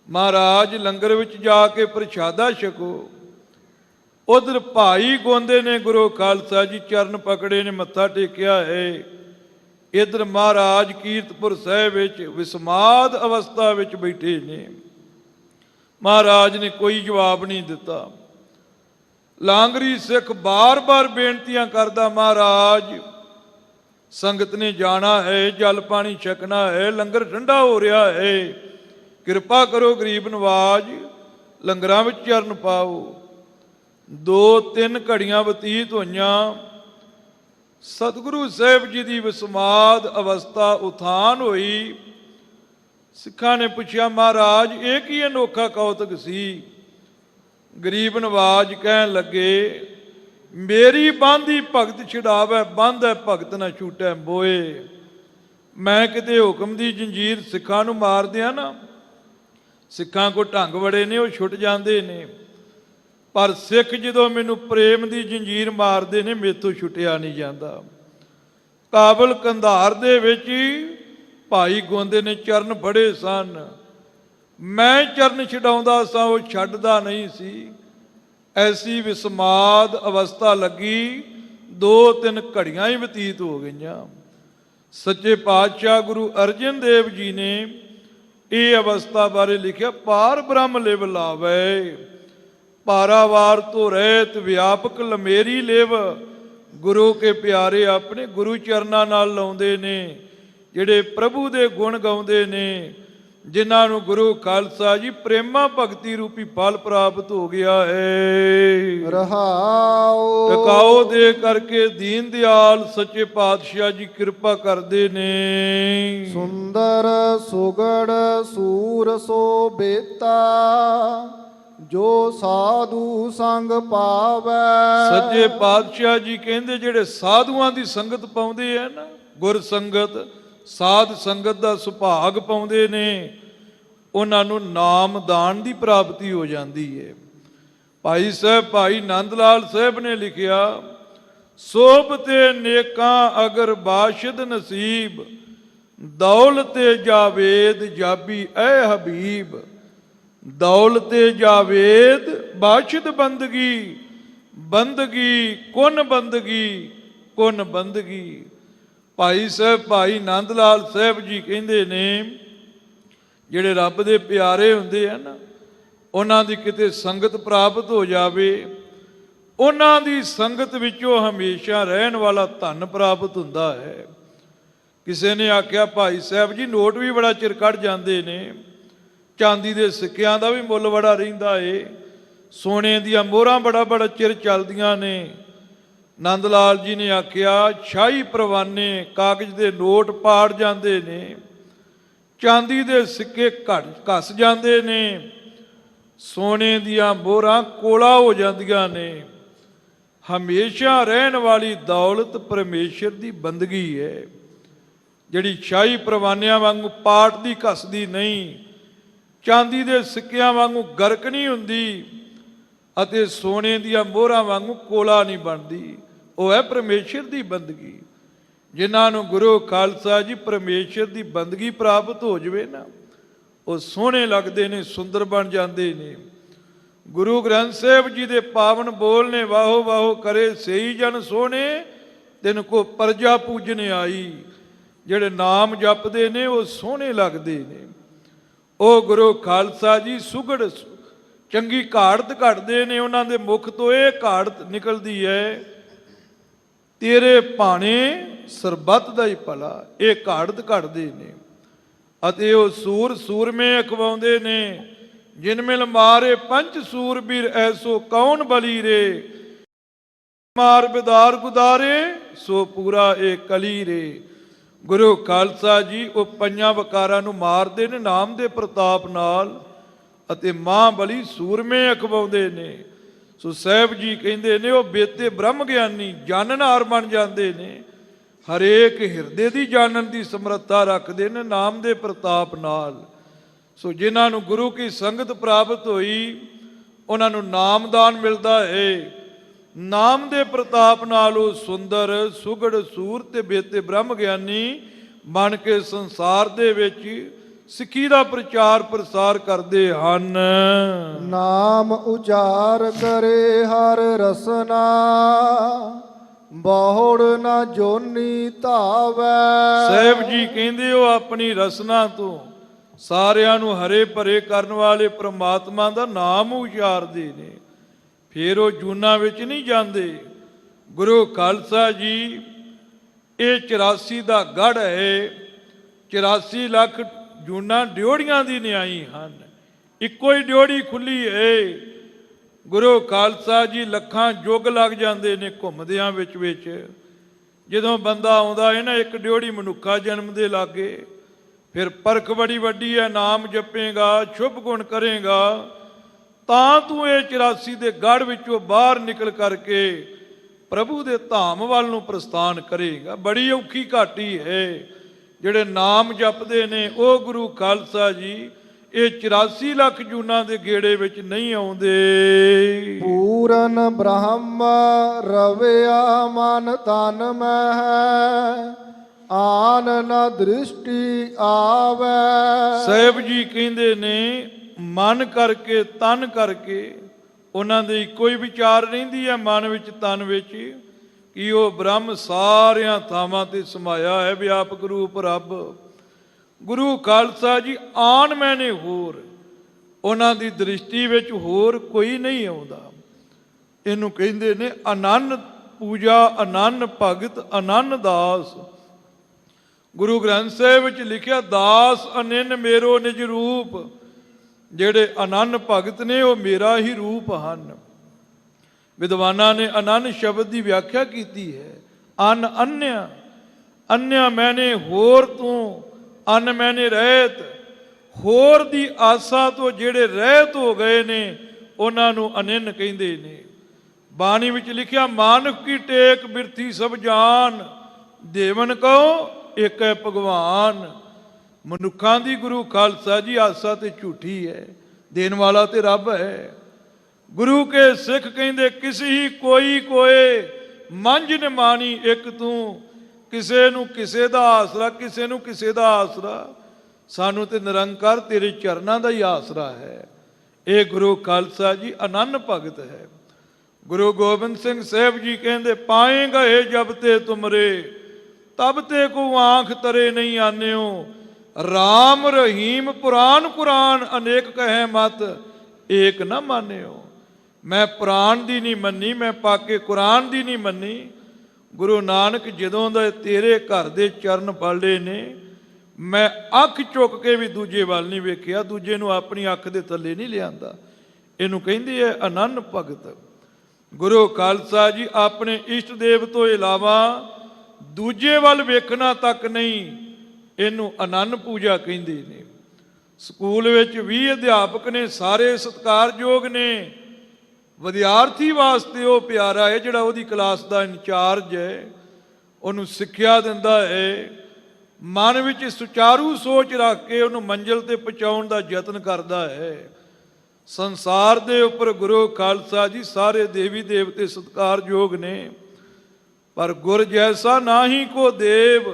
ਮਹਾਰਾਜ ਲੰਗਰ ਵਿੱਚ ਜਾ ਕੇ ਪ੍ਰਸ਼ਾਦਾ ਛਕੋ। ਉਧਰ ਭਾਈ ਗੋਂਦੇ ਨੇ ਗੁਰੂ ਖਾਲਸਾ ਜੀ ਚਰਨ ਪਕੜੇ ਨੇ, ਮੱਥਾ ਟੇਕਿਆ ਹੈ। ਇਧਰ ਮਹਾਰਾਜ ਕੀਰਤਪੁਰ ਸਾਹਿਬ ਵਿੱਚ ਵਿਸਮਾਦ ਅਵਸਥਾ ਵਿੱਚ ਬੈਠੇ ਨੇ। ਮਹਾਰਾਜ ਨੇ ਕੋਈ ਜਵਾਬ ਨਹੀਂ ਦਿੱਤਾ। ਲਾਂਗਰੀ ਸਿੱਖ ਬਾਰ-ਬਾਰ ਬੇਨਤੀਆਂ ਕਰਦਾ, ਮਹਾਰਾਜ ਸੰਗਤ ਨੇ ਜਾਣਾ ਹੈ, ਜਲ ਪਾਣੀ ਛਕਣਾ ਹੈ, ਲੰਗਰ ਠੰਡਾ ਹੋ ਰਿਹਾ ਹੈ, ਕਿਰਪਾ ਕਰੋ ਗਰੀਬ ਨਵਾਜ, ਲੰਗਰਾਂ ਵਿੱਚ ਚਰਨ ਪਾਓ। 2-3 ਘੜੀਆਂ ਬਤੀਤ ਹੋਈਆਂ। ਸਤਿਗੁਰੂ ਸਾਹਿਬ ਜੀ ਦੀ ਵਿਸਮਾਦ ਅਵਸਥਾ ਉਥਾਨ ਹੋਈ। ਸਿੱਖਾਂ ਨੇ ਪੁੱਛਿਆ, ਮਹਾਰਾਜ ਇਹ ਕੀ ਅਨੋਖਾ ਕੌਤਕ ਸੀ? ਗਰੀਬ ਨਵਾਜ ਕਹਿਣ ਲੱਗੇ, ਮੇਰੀ ਬਾਂਦੀ ਭਗਤ ਛਡਾਵੇ, ਬੰਦ ਹੈ ਭਗਤ ਨਾ ਛੂਟੈ ਮੋਏ। ਮੈਂ ਕਿਤੇ ਹੁਕਮ ਦੀ ਜੰਜੀਰ ਸਿੱਖਾਂ ਨੂੰ ਮਾਰ ਦਿਆਂ ਨਾ, ਸਿੱਖਾਂ ਕੋ ਢੰਗ ਬੜੇ ਨੇ, ਉਹ ਛੁੱਟ ਜਾਂਦੇ ਨੇ, ਪਰ ਸਿੱਖ ਜਦੋਂ ਮੈਨੂੰ ਪ੍ਰੇਮ ਦੀ ਜੰਜੀਰ ਮਾਰਦੇ ਨੇ, ਮੇਥੋਂ ਛੁੱਟਿਆ ਨਹੀਂ ਜਾਂਦਾ। ਕਾਬਲ ਕੰਧਾਰ ਦੇ ਵਿੱਚ ਭਾਈ ਗੋਂਦੇ ਨੇ ਚਰਨ ਫੜੇ ਸਨ। ਮੈਂ ਚਰਨ ਛਡਾਉਂਦਾ ਸਾਂ, ਉਹ ਛੱਡਦਾ ਨਹੀਂ ਸੀ। ਐਸੀ ਵਿਸਮਾਦ ਅਵਸਥਾ ਲੱਗੀ। 2-3 ਘੜੀਆਂ ਹੀ ਬਤੀਤ ਹੋ ਗਈਆਂ। ਸੱਚੇ ਪਾਤਸ਼ਾਹ ਗੁਰੂ ਅਰਜਨ ਦੇਵ ਜੀ ਨੇ ਇਹ ਅਵਸਥਾ ਬਾਰੇ ਲਿਖਿਆ, ਪਾਰ ਬ੍ਰਹਮ ਲਿਵ ਲਾਵੇ, ਪਾਰਾਵਾਰ ਤੋਂ ਰਹਿਤ ਵਿਆਪਕ ਲਮੇਰੀ ਲਿਵ। ਗੁਰੂ ਕੇ ਪਿਆਰੇ ਆਪਣੇ ਗੁਰੂ ਚਰਨਾਂ ਨਾਲ ਲਾਉਂਦੇ ਨੇ, ਜਿਹੜੇ ਪ੍ਰਭੂ ਦੇ ਗੁਣ ਗਾਉਂਦੇ ਨੇ, ਜਿਨ੍ਹਾਂ ਨੂੰ ਗੁਰੂ ਖਾਲਸਾ ਜੀ ਪ੍ਰੇਮਾ ਭਗਤੀ ਰੂਪੀ ਫਲ ਪ੍ਰਾਪਤ ਹੋ ਗਿਆ ਹੈ। ਰਹਾਉ ਟਿਕਾਓ ਦੇ ਕਰਕੇ ਦੀਨ ਦਿਆਲ ਸੱਚੇ ਪਾਤਸ਼ਾਹ ਜੀ ਕਿਰਪਾ ਕਰਦੇ ਨੇ। ਸੁੰਦਰ ਸੁਗੜ ਸੂਰ ਸੋ ਬੇਤਾ, ਜੋ ਸਾਧੂ ਸੰਗ ਪਾਵੈ। ਸੱਚੇ ਪਾਤਸ਼ਾਹ ਜੀ ਕਹਿੰਦੇ ਜਿਹੜੇ ਸਾਧੂਆਂ ਦੀ ਸੰਗਤ ਪਾਉਂਦੇ ਆ ਨਾ, ਗੁਰ ਸੰਗਤ ਸਾਧ ਸੰਗਤ ਦਾ ਸੁਭਾਗ ਪਾਉਂਦੇ ਨੇ, ਉਹਨਾਂ ਨੂੰ ਨਾਮਦਾਨ ਦੀ ਪ੍ਰਾਪਤੀ ਹੋ ਜਾਂਦੀ ਹੈ। ਭਾਈ ਸਾਹਿਬ ਭਾਈ ਨੰਦ ਲਾਲ ਸਾਹਿਬ ਨੇ ਲਿਖਿਆ, ਸੋਭਤੇ ਨੇਕਾਂ ਅਗਰ ਬਾਸ਼ਿਦ ਨਸੀਬ, ਦੌਲਤੇ ਜਾਵੇਦ ਜਾਬੀ ਐ ਹਬੀਬ। ਦੌਲਤੇ ਜਾਵੇਦ ਬਾਸ਼ਿਦ ਬੰਦਗੀ, ਬੰਦਗੀ ਕੁਨ ਬੰਦਗੀ, ਕੁਨ ਬੰਦਗੀ। ਭਾਈ ਸਾਹਿਬ ਭਾਈ ਨੰਦ ਲਾਲ ਸਾਹਿਬ ਜੀ ਕਹਿੰਦੇ ਨੇ, ਜਿਹੜੇ ਰੱਬ ਦੇ ਪਿਆਰੇ ਹੁੰਦੇ ਆ ਨਾ, ਉਹਨਾਂ ਦੀ ਕਿਤੇ ਸੰਗਤ ਪ੍ਰਾਪਤ ਹੋ ਜਾਵੇ, ਉਹਨਾਂ ਦੀ ਸੰਗਤ ਵਿੱਚੋਂ ਹਮੇਸ਼ਾ ਰਹਿਣ ਵਾਲਾ ਧਨ ਪ੍ਰਾਪਤ ਹੁੰਦਾ ਹੈ। ਕਿਸੇ ਨੇ ਆਖਿਆ, ਭਾਈ ਸਾਹਿਬ ਜੀ ਨੋਟ ਵੀ ਬੜਾ ਚਿਰ ਕੱਢ ਜਾਂਦੇ ਨੇ, ਚਾਂਦੀ ਦੇ ਸਿੱਕਿਆਂ ਦਾ ਵੀ ਮੁੱਲ ਬੜਾ ਰਹਿੰਦਾ ਏ, ਸੋਨੇ ਦੀਆਂ ਮੋਹਰਾਂ ਬੜਾ ਚਿਰ ਚੱਲਦੀਆਂ ਨੇ। ਨੰਦ ਲਾਲ ਜੀ ਨੇ ਆਖਿਆ, ਸ਼ਾਹੀ ਪਰਵਾਨੇ ਕਾਗਜ਼ ਦੇ ਨੋਟ ਪਾੜ ਜਾਂਦੇ ਨੇ, ਚਾਂਦੀ ਦੇ ਸਿੱਕੇ ਘਸ ਜਾਂਦੇ ਨੇ, ਸੋਨੇ ਦੀਆਂ ਮੋਹਰਾਂ ਕੋਲਾ ਹੋ ਜਾਂਦੀਆਂ ਨੇ। ਹਮੇਸ਼ਾ ਰਹਿਣ ਵਾਲੀ ਦੌਲਤ ਪਰਮੇਸ਼ਰ ਦੀ ਬੰਦਗੀ ਹੈ, ਜਿਹੜੀ ਸ਼ਾਹੀ ਪਰਵਾਨਿਆਂ ਵਾਂਗੂ ਪਾਟਦੀ ਘਸਦੀ ਨਹੀਂ, ਚਾਂਦੀ ਦੇ ਸਿੱਕਿਆਂ ਵਾਂਗੂ ਗਰਕ ਨਹੀਂ ਹੁੰਦੀ, ਅਤੇ ਸੋਨੇ ਦੀਆਂ ਮੋਹਰਾਂ ਵਾਂਗੂ ਕੋਲਾ ਨਹੀਂ ਬਣਦੀ। ਉਹ ਹੈ ਪਰਮੇਸ਼ਰ ਦੀ ਬੰਦਗੀ। ਜਿਨ੍ਹਾਂ ਨੂੰ ਗੁਰੂ ਖਾਲਸਾ ਜੀ ਪਰਮੇਸ਼ਰ ਦੀ ਬੰਦਗੀ ਪ੍ਰਾਪਤ ਹੋ ਜਾਵੇ ਨਾ, ਉਹ ਸੋਹਣੇ ਲੱਗਦੇ ਨੇ, ਸੁੰਦਰ ਬਣ ਜਾਂਦੇ ਨੇ। ਗੁਰੂ ਗ੍ਰੰਥ ਸਾਹਿਬ ਜੀ ਦੇ ਪਾਵਨ ਬੋਲ ਨੇ, ਵਾਹੋ ਵਾਹੋ ਕਰੇ ਸਈ ਜਨ ਸੋਹਣੇ, ਤਿਨ ਕੋ ਪਰਜਾ ਪੂਜਨ ਆਈ। ਜਿਹੜੇ ਨਾਮ ਜਪਦੇ ਨੇ ਉਹ ਸੋਹਣੇ ਲੱਗਦੇ ਨੇ। ਉਹ ਗੁਰੂ ਖਾਲਸਾ ਜੀ ਸੁਗੜ ਚੰਗੀ ਘਾੜਤ ਘੜਦੇ ਨੇ। ਉਹਨਾਂ ਦੇ ਮੁਖ ਤੋਂ ਇਹ ਘਾੜਤ ਨਿਕਲਦੀ ਹੈ, ਤੇਰੇ ਭਾਣੇ ਸਰਬੱਤ ਦਾ ਹੀ ਭਲਾ। ਇਹ ਘਾੜਤ ਘੜਦੇ ਨੇ। ਅਤੇ ਉਹ ਸੂਰਮੇ ਅਖਵਾਉਂਦੇ ਨੇ। ਜਿਨ ਮਿਲ ਮਾਰੇ ਪੰਜ ਸੂਰਬੀਰ ਐਸੋ ਕੌਣ ਬਲੀ ਰੇ। ਮਾਰ ਬਿਦਾਰ ਗੁਦਾਰੇ ਸੋ ਪੂਰਾ ਇਹ ਕਲੀ ਰੇ। ਗੁਰੂ ਖਾਲਸਾ ਜੀ ਉਹ ਪੰਜਾਂ ਵਕਾਰਾਂ ਨੂੰ ਮਾਰਦੇ ਨੇ ਨਾਮ ਦੇ ਪ੍ਰਤਾਪ ਨਾਲ। ਅਤੇ ਮਹਾਂਬਲੀ ਸੂਰਮੇ ਅਖਵਾਉਂਦੇ ਨੇ। ਸੋ ਸਾਹਿਬ ਜੀ ਕਹਿੰਦੇ ਨੇ ਉਹ ਬੇਤੇ ਬ੍ਰਹਮ ਗਿਆਨੀ ਜਾਣਨਹਾਰ ਬਣ ਜਾਂਦੇ ਨੇ। ਹਰੇਕ ਹਿਰਦੇ ਦੀ ਜਾਣਨ ਦੀ ਸਮਰੱਥਾ ਰੱਖਦੇ ਨੇ ਨਾਮ ਦੇ ਪ੍ਰਤਾਪ ਨਾਲ। ਸੋ ਜਿਨ੍ਹਾਂ ਨੂੰ ਗੁਰੂ ਕੀ ਸੰਗਤ ਪ੍ਰਾਪਤ ਹੋਈ ਉਹਨਾਂ ਨੂੰ ਨਾਮਦਾਨ ਮਿਲਦਾ ਹੈ। ਨਾਮ ਦੇ ਪ੍ਰਤਾਪ ਨਾਲ ਉਹ ਸੁੰਦਰ ਸੁਗੜ ਸੂਰ ਤੇ ਬੇਤੇ ਬ੍ਰਹਮ ਗਿਆਨੀ ਬਣ ਕੇ ਸੰਸਾਰ ਦੇ ਵਿੱਚ ਸਿੱਖੀ ਦਾ ਪ੍ਰਚਾਰ ਪ੍ਰਸਾਰ ਕਰਦੇ ਹਨ। ਨਾਮ ਉਚਾਰ ਕਰੇ ਹਰ ਰਸਨਾ, ਬਹੁੜ ਨਾ ਜੋਨੀ ਧਾਵੈ। ਸਾਹਿਬ ਜੀ ਕਹਿੰਦੇ ਉਹ ਆਪਣੀ ਰਸਨਾ ਤੋਂ ਸਾਰਿਆਂ ਨੂੰ ਹਰੇ ਭਰੇ ਕਰਨ ਵਾਲੇ ਪ੍ਰਮਾਤਮਾ ਦਾ ਨਾਮ ਉਚਾਰਦੇ ਨੇ। ਫਿਰ ਉਹ ਜੂਨਾਂ ਵਿੱਚ ਨਹੀਂ ਜਾਂਦੇ। ਗੁਰੂ ਖਾਲਸਾ ਜੀ ਇਹ 84 ਦਾ ਗੜ੍ਹ ਹੈ। 84 ਲੱਖ ਜੂਨਾਂ ਡਿਓੜੀਆਂ ਦੀ ਨਿਆਈ ਹਨ। ਇੱਕੋ ਹੀ ਡਿਓੜੀ ਖੁੱਲੀ ਹੈ। ਗੁਰੂ ਖਾਲਸਾ ਜੀ ਲੱਖਾਂ ਯੁੱਗ ਲੱਗ ਜਾਂਦੇ ਨੇ ਘੁੰਮਦਿਆਂ ਵਿੱਚ। ਜਦੋਂ ਬੰਦਾ ਆਉਂਦਾ ਹੈ ਨਾ ਇੱਕ ਡਿਓੜੀ ਮਨੁੱਖਾ ਜਨਮ ਦੇ ਲਾਗੇ, ਫਿਰ ਪਰਖ ਬੜੀ ਵੱਡੀ ਹੈ। ਨਾਮ ਜਪੇਗਾ, ਸ਼ੁਭ ਗੁਣ ਕਰੇਗਾ ਤਾਂ ਤੂੰ ਇਹ 84 ਦੇ ਗੜ੍ਹ ਵਿੱਚੋਂ ਬਾਹਰ ਨਿਕਲ ਕਰਕੇ ਪ੍ਰਭੂ ਦੇ ਧਾਮ ਵੱਲ ਨੂੰ ਪ੍ਰਸਥਾਨ ਕਰੇਗਾ। ਬੜੀ ਔਖੀ ਘਾਟੀ ਹੈ। ਜਿਹੜੇ ਨਾਮ ਜਪਦੇ ਨੇ ਉਹ ਗੁਰੂ ਖਾਲਸਾ ਜੀ ਇਹ 84 ਲੱਖ ਜੂਨਾਂ ਦੇ ਗੇੜੇ ਵਿੱਚ ਨਹੀਂ ਆਉਂਦੇ। ਪੂਰਨ ਬ੍ਰਹਮ ਰਵਿਆ ਮਨ ਤਨ ਮਹਿ, ਆਨ ਨ ਦ੍ਰਿਸ਼ਟੀ ਆਵੈ। ਸਾਹਿਬ ਜੀ ਕਹਿੰਦੇ ਨੇ ਮਨ ਕਰਕੇ ਤਨ ਕਰਕੇ ਉਹਨਾਂ ਦੇ ਇੱਕੋ ਹੀ ਵਿਚਾਰ ਰਹਿੰਦੀ ਹੈ ਮਨ ਵਿੱਚ ਤਨ ਵਿੱਚ ਕਿ ਉਹ ਬ੍ਰਹਮ ਸਾਰਿਆਂ ਥਾਵਾਂ ਤੇ ਸਮਾਇਆ ਹੈ, ਵਿਆਪਕ ਰੂਪ ਰੱਬ। ਗੁਰੂ ਖਾਲਸਾ ਜੀ ਆਨ ਮੈਨੇ ਹੋਰ, ਉਹਨਾਂ ਦੀ ਦ੍ਰਿਸ਼ਟੀ ਵਿੱਚ ਹੋਰ ਕੋਈ ਨਹੀਂ ਆਉਂਦਾ। ਇਹਨੂੰ ਕਹਿੰਦੇ ਨੇ ਅਨੰਨ ਪੂਜਾ, ਅਨੰਨ ਭਗਤ, ਅਨੰਨ ਦਾਸ। ਗੁਰੂ ਗ੍ਰੰਥ ਸਾਹਿਬ ਵਿੱਚ ਲਿਖਿਆ ਦਾਸ ਅਨੰਨ ਮੇਰੋ ਨਿਜ ਰੂਪ। ਜਿਹੜੇ ਅਨੰਨ ਭਗਤ ਨੇ ਉਹ ਮੇਰਾ ਹੀ ਰੂਪ ਹਨ। ਵਿਦਵਾਨਾਂ ਨੇ ਅਨੰਨ ਸ਼ਬਦ ਦੀ ਵਿਆਖਿਆ ਕੀਤੀ ਹੈ। ਅਨ ਅੰਨਿਆ, ਅੰਨਿਆ ਮੈਨੇ ਹੋਰ ਤੂੰ, ਅਨ ਮੈਨੇ ਰਹਿਤ। ਹੋਰ ਦੀ ਆਸਾ ਤੋਂ ਜਿਹੜੇ ਰਹਿਤ ਹੋ ਗਏ ਨੇ ਉਹਨਾਂ ਨੂੰ ਅਨੰਨ ਕਹਿੰਦੇ ਨੇ। ਬਾਣੀ ਵਿੱਚ ਲਿਖਿਆ ਮਾਨੁਖ ਕੀ ਟੇਕ ਬਿਰਥੀ ਸਭ ਜਾਨ, ਦੇਵਨ ਕਉ ਏਕ ਹੈ ਭਗਵਾਨ। ਮਨੁੱਖਾਂ ਦੀ ਗੁਰੂ ਖਾਲਸਾ ਜੀ ਆਸਾ ਤੇ ਝੂਠੀ ਹੈ, ਦੇਣ ਵਾਲਾ ਤੇ ਰੱਬ ਹੈ। ਗੁਰੂ ਕੇ ਸਿੱਖ ਕਹਿੰਦੇ ਕਿਸੇ ਹੀ ਕੋਈ ਕੋਏ, ਮੰਝ ਨਿਮਾਣੀ ਇੱਕ ਤੂੰ। ਕਿਸੇ ਨੂੰ ਕਿਸੇ ਦਾ ਆਸਰਾ, ਕਿਸੇ ਨੂੰ ਕਿਸੇ ਦਾ ਆਸਰਾ। ਸਾਨੂੰ ਤੇ ਨਿਰੰਕਾਰ ਤੇਰੇ ਚਰਨਾਂ ਦਾ ਹੀ ਆਸਰਾ ਹੈ। ਇਹ ਗੁਰੂ ਖਾਲਸਾ ਜੀ ਅਨੰਨ ਭਗਤ ਹੈ। ਗੁਰੂ ਗੋਬਿੰਦ ਸਿੰਘ ਸਾਹਿਬ ਜੀ ਕਹਿੰਦੇ ਪਾਏ ਗਏ ਜਬ ਤੇ ਤੁਮਰੇ, ਤਬ ਤੇ ਕੋ ਆਂਖ ਤਰੇ ਨਹੀਂ ਆਨਿਓ। ਰਾਮ ਰਹੀਮ ਪੁਰਾਨ ਕੁਰਾਨ ਅਨੇਕ ਕਹੈ ਮਤ, ਏਕ ਨਾ ਮਾਨਿਓ। ਮੈਂ ਪੁਰਾਨ ਦੀ ਨਹੀਂ ਮੰਨੀ, ਮੈਂ ਪਾਕੇ ਕੁਰਾਨ ਦੀ ਨਹੀਂ ਮੰਨੀ। ਗੁਰੂ ਨਾਨਕ ਜਦੋਂ ਦਾ ਤੇਰੇ ਘਰ ਦੇ ਚਰਨ ਫੜ ਲਏ ਨੇ, ਮੈਂ ਅੱਖ ਚੁੱਕ ਕੇ ਵੀ ਦੂਜੇ ਵੱਲ ਨਹੀਂ ਵੇਖਿਆ, ਦੂਜੇ ਨੂੰ ਆਪਣੀ ਅੱਖ ਦੇ ਥੱਲੇ ਨਹੀਂ ਲਿਆਂਦਾ। ਇਹਨੂੰ ਕਹਿੰਦੇ ਹੈ ਅਨੰਨ ਭਗਤ। ਗੁਰੂ ਖਾਲਸਾ ਜੀ ਆਪਣੇ ਇਸ਼ਟ ਦੇਵ ਤੋਂ ਇਲਾਵਾ ਦੂਜੇ ਵੱਲ ਵੇਖਣਾ ਤੱਕ ਨਹੀਂ, ਇਹਨੂੰ ਅਨੰਨ ਪੂਜਾ ਕਹਿੰਦੇ ਨੇ। ਸਕੂਲ ਵਿੱਚ 20 ਅਧਿਆਪਕ ਨੇ, ਸਾਰੇ ਸਤਿਕਾਰਯੋਗ ਨੇ। ਵਿਦਿਆਰਥੀ ਵਾਸਤੇ ਉਹ ਪਿਆਰਾ ਹੈ ਜਿਹੜਾ ਉਹਦੀ ਕਲਾਸ ਦਾ ਇੰਚਾਰਜ ਹੈ, ਉਹਨੂੰ ਸਿੱਖਿਆ ਦਿੰਦਾ ਹੈ, ਮਨ ਵਿੱਚ ਸੁਚਾਰੂ ਸੋਚ ਰੱਖ ਕੇ ਉਹਨੂੰ ਮੰਜ਼ਿਲ ਤੇ ਪਹੁੰਚਾਉਣ ਦਾ ਯਤਨ ਕਰਦਾ ਹੈ। ਸੰਸਾਰ ਦੇ ਉੱਪਰ ਗੁਰੂ ਖਾਲਸਾ ਜੀ ਸਾਰੇ ਦੇਵੀ ਦੇਵਤੇ ਸਤਿਕਾਰਯੋਗ ਨੇ, ਪਰ ਗੁਰ ਜੈਸਾ ਨਾਹੀ ਕੋ ਦੇਵ।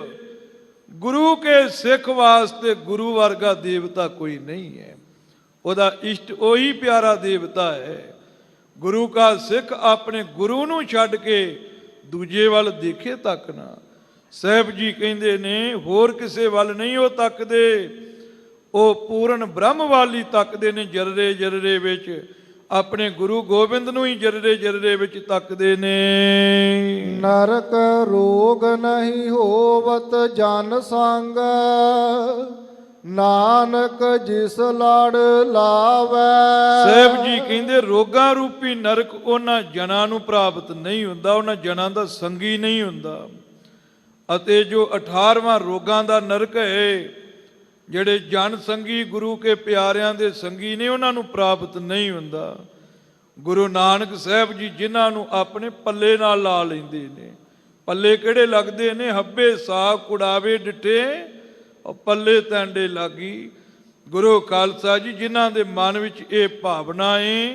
ਗੁਰੂ ਕੇ ਸਿੱਖ ਵਾਸਤੇ ਗੁਰੂ ਵਰਗਾ ਦੇਵਤਾ ਕੋਈ ਨਹੀਂ ਹੈ। ਉਹਦਾ ਇਸ਼ਟ ਉਹੀ ਪਿਆਰਾ ਦੇਵਤਾ ਹੈ। ਗੁਰੂ ਕਾ ਸਿੱਖ ਆਪਣੇ ਗੁਰੂ ਨੂੰ ਛੱਡ ਕੇ ਦੂਜੇ ਵੱਲ ਦੇਖੇ ਤੱਕ ਨਾ। ਸਾਹਿਬ ਜੀ ਕਹਿੰਦੇ ਨੇ ਹੋਰ ਕਿਸੇ ਵੱਲ ਨਹੀਂ ਉਹ ਤੱਕਦੇ, ਉਹ ਪੂਰਨ ਬ੍ਰਹਮ ਵੱਲ ਹੀ ਤੱਕਦੇ ਨੇ। ਜਰਰੇ ਜਰਰੇ ਵਿੱਚ ਆਪਣੇ ਗੁਰੂ ਗੋਬਿੰਦ ਨੂੰ ਹੀ ਜਰਰੇ ਜਰਰੇ ਵਿੱਚ ਤੱਕਦੇ ਨੇ। ਨਰਕ ਰੋਗ ਨਹੀਂ ਹੋਵਤ ਜਨ ਸੰਗ, ਨਾਨਕ ਜਿਸ ਲੜ ਲਾਵੈ। ਸਾਹਿਬ ਜੀ ਕਹਿੰਦੇ ਰੋਗਾਂ ਰੂਪੀ ਨਰਕ ਉਹਨਾਂ ਜਨਾਂ ਨੂੰ ਪ੍ਰਾਪਤ ਨਹੀਂ ਹੁੰਦਾ, ਉਹਨਾਂ ਜਨਾਂ ਦਾ ਸੰਗੀ ਨਹੀਂ ਹੁੰਦਾ। ਅਤੇ ਜੋ 18ਵਾਂ ਰੋਗਾਂ ਦਾ ਨਰਕ ਹੈ, ਜਿਹੜੇ ਜਨ ਸੰਗੀ ਗੁਰੂ ਕੇ ਪਿਆਰਿਆਂ ਦੇ ਸੰਗੀ ਨੇ, ਉਹਨਾਂ ਨੂੰ ਪ੍ਰਾਪਤ ਨਹੀਂ ਹੁੰਦਾ। ਗੁਰੂ ਨਾਨਕ ਸਾਹਿਬ ਜੀ ਜਿਨ੍ਹਾਂ ਨੂੰ ਆਪਣੇ ਪੱਲੇ ਨਾਲ ਲਾ ਲੈਂਦੇ ਨੇ। ਪੱਲੇ ਕਿਹੜੇ ਲੱਗਦੇ ਨੇ? ਹੱਬੇ ਸਾਗ ਕੁੜਾਵੇ ਡਿਠੇ ਪੱਲੇ ਤੈਂਡੇ ਲਾਗੀ। ਗੁਰੂ ਖਾਲਸਾ ਜੀ ਜਿਨ੍ਹਾਂ ਦੇ ਮਨ ਵਿੱਚ ਇਹ ਭਾਵਨਾ ਹੈ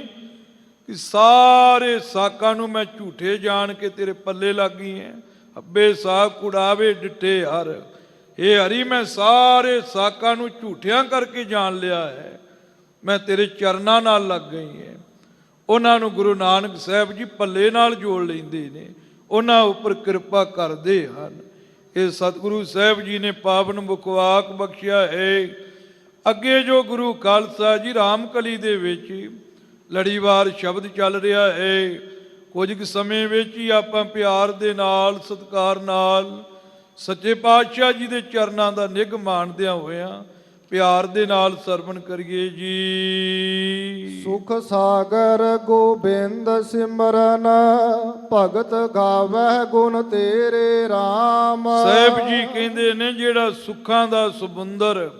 ਕਿ ਸਾਰੇ ਸਾਕਾਂ ਨੂੰ ਮੈਂ ਝੂਠੇ ਜਾਣ ਕੇ ਤੇਰੇ ਪੱਲੇ ਲੱਗੀ ਹੈ। ਹੱਬੇ ਸਾਗ ਕੁੜਾਵੇ ਡਿਠੇ ਹਰ, ਇਹ ਹਰੀ ਮੈਂ ਸਾਰੇ ਸਾਕਾਂ ਨੂੰ ਝੂਠਿਆਂ ਕਰਕੇ ਜਾਣ ਲਿਆ ਹੈ, ਮੈਂ ਤੇਰੇ ਚਰਨਾਂ ਨਾਲ ਲੱਗ ਗਈ ਹੈ। ਉਹਨਾਂ ਨੂੰ ਗੁਰੂ ਨਾਨਕ ਸਾਹਿਬ ਜੀ ਪੱਲੇ ਨਾਲ ਜੋੜ ਲੈਂਦੇ ਨੇ, ਉਹਨਾਂ ਉੱਪਰ ਕਿਰਪਾ ਕਰਦੇ ਹਨ। ਇਹ ਸਤਿਗੁਰੂ ਸਾਹਿਬ ਜੀ ਨੇ ਪਾਵਨ ਮੁਖਵਾਕ ਬਖਸ਼ਿਆ ਹੈ। ਅੱਗੇ ਜੋ ਗੁਰੂ ਖਾਲਸਾ ਜੀ ਰਾਮਕਲੀ ਦੇ ਵਿੱਚ ਲੜੀਵਾਰ ਸ਼ਬਦ ਚੱਲ ਰਿਹਾ ਹੈ, ਕੁਝ ਕੁ ਸਮੇਂ ਵਿੱਚ ਹੀ ਆਪਾਂ ਪਿਆਰ ਦੇ ਨਾਲ ਸਤਿਕਾਰ ਨਾਲ ਸੱਚੇ ਪਾਤਸ਼ਾਹ ਜੀ ਦੇ ਚਰਨਾਂ ਦਾ ਨਿੱਘ ਮਾਣਦਿਆਂ ਹੋਇਆਂ ਪਿਆਰ ਦੇ ਨਾਲ ਸਰਵਣ ਕਰੀਏ ਜੀ। ਸੁਖ ਸਾਗਰ ਗੋਬਿੰਦ ਸਿਮਰਨ, ਭਗਤ ਗਾਵੈ ਗੁਣ ਤੇਰੇ RAM। ਸਾਹਿਬ ਜੀ ਕਹਿੰਦੇ ਨੇ ਜਿਹੜਾ ਸੁੱਖਾਂ ਦਾ ਸਮੁੰਦਰ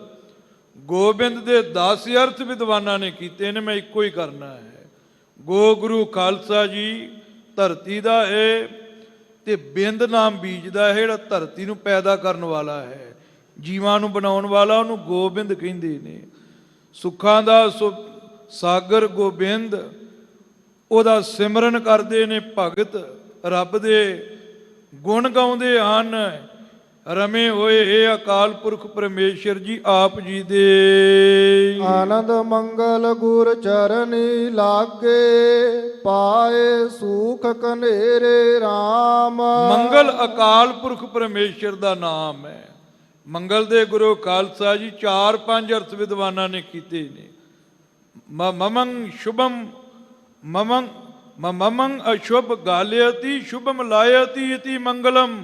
ਗੋਬਿੰਦ ਦੇ 10 ਅਰਥ ਵਿਦਵਾਨਾਂ ਨੇ ਕੀਤੇ ਨੇ, ਮੈਂ ਇੱਕੋ ਹੀ ਕਰਨਾ ਹੈ। ਗੋ ਗੁਰੂ ਖਾਲਸਾ ਜੀ ਧਰਤੀ ਦਾ ਹੈ ਤੇ ਬਿੰਦ ਨਾਮ ਬੀਜ ਦਾ ਹੈ, ਜਿਹੜਾ ਧਰਤੀ ਨੂੰ ਪੈਦਾ ਕਰਨ ਵਾਲਾ ਹੈ, ਜੀਵਾਂ ਨੂੰ ਬਣਾਉਣ ਵਾਲਾ, ਉਹਨੂੰ ਗੋਬਿੰਦ ਕਹਿੰਦੇ ਨੇ। ਸੁੱਖਾਂ ਦਾ ਸਾਗਰ ਗੋਬਿੰਦ, ਉਹਦਾ ਸਿਮਰਨ ਕਰਦੇ ਨੇ ਭਗਤ, ਰੱਬ ਦੇ ਗੁਣ ਗਾਉਂਦੇ ਹਨ। ਰਮੇ ਹੋਏ ਇਹ ਅਕਾਲ ਪੁਰਖ ਪਰਮੇਸ਼ਰ ਜੀ ਆਪ ਜੀ ਦੇ। ਆਨੰਦ ਮੰਗਲ ਗੁਰ ਚਰਨੀ ਲਾਗੇ, ਪਾਏ ਸੁਖ ਕਨੇਰੇ RAM। ਮੰਗਲ ਅਕਾਲ ਪੁਰਖ ਪਰਮੇਸ਼ਰ ਦਾ ਨਾਮ ਹੈ। ਮੰਗਲ ਦੇ ਗੁਰੂ ਖਾਲਸਾ ਜੀ 4-5 ਅਰਥ ਵਿਦਵਾਨਾਂ ਨੇ ਕੀਤੇ ਨੇ। ਮਮੰ ਸ਼ੁਭਮ ਮਮੰ ਅਸ਼ੁਭ ਗਾਲਿਅਤੀ ਸ਼ੁਭਮ ਲਾਇਤੀ ਇਤੀ ਮੰਗਲਮ।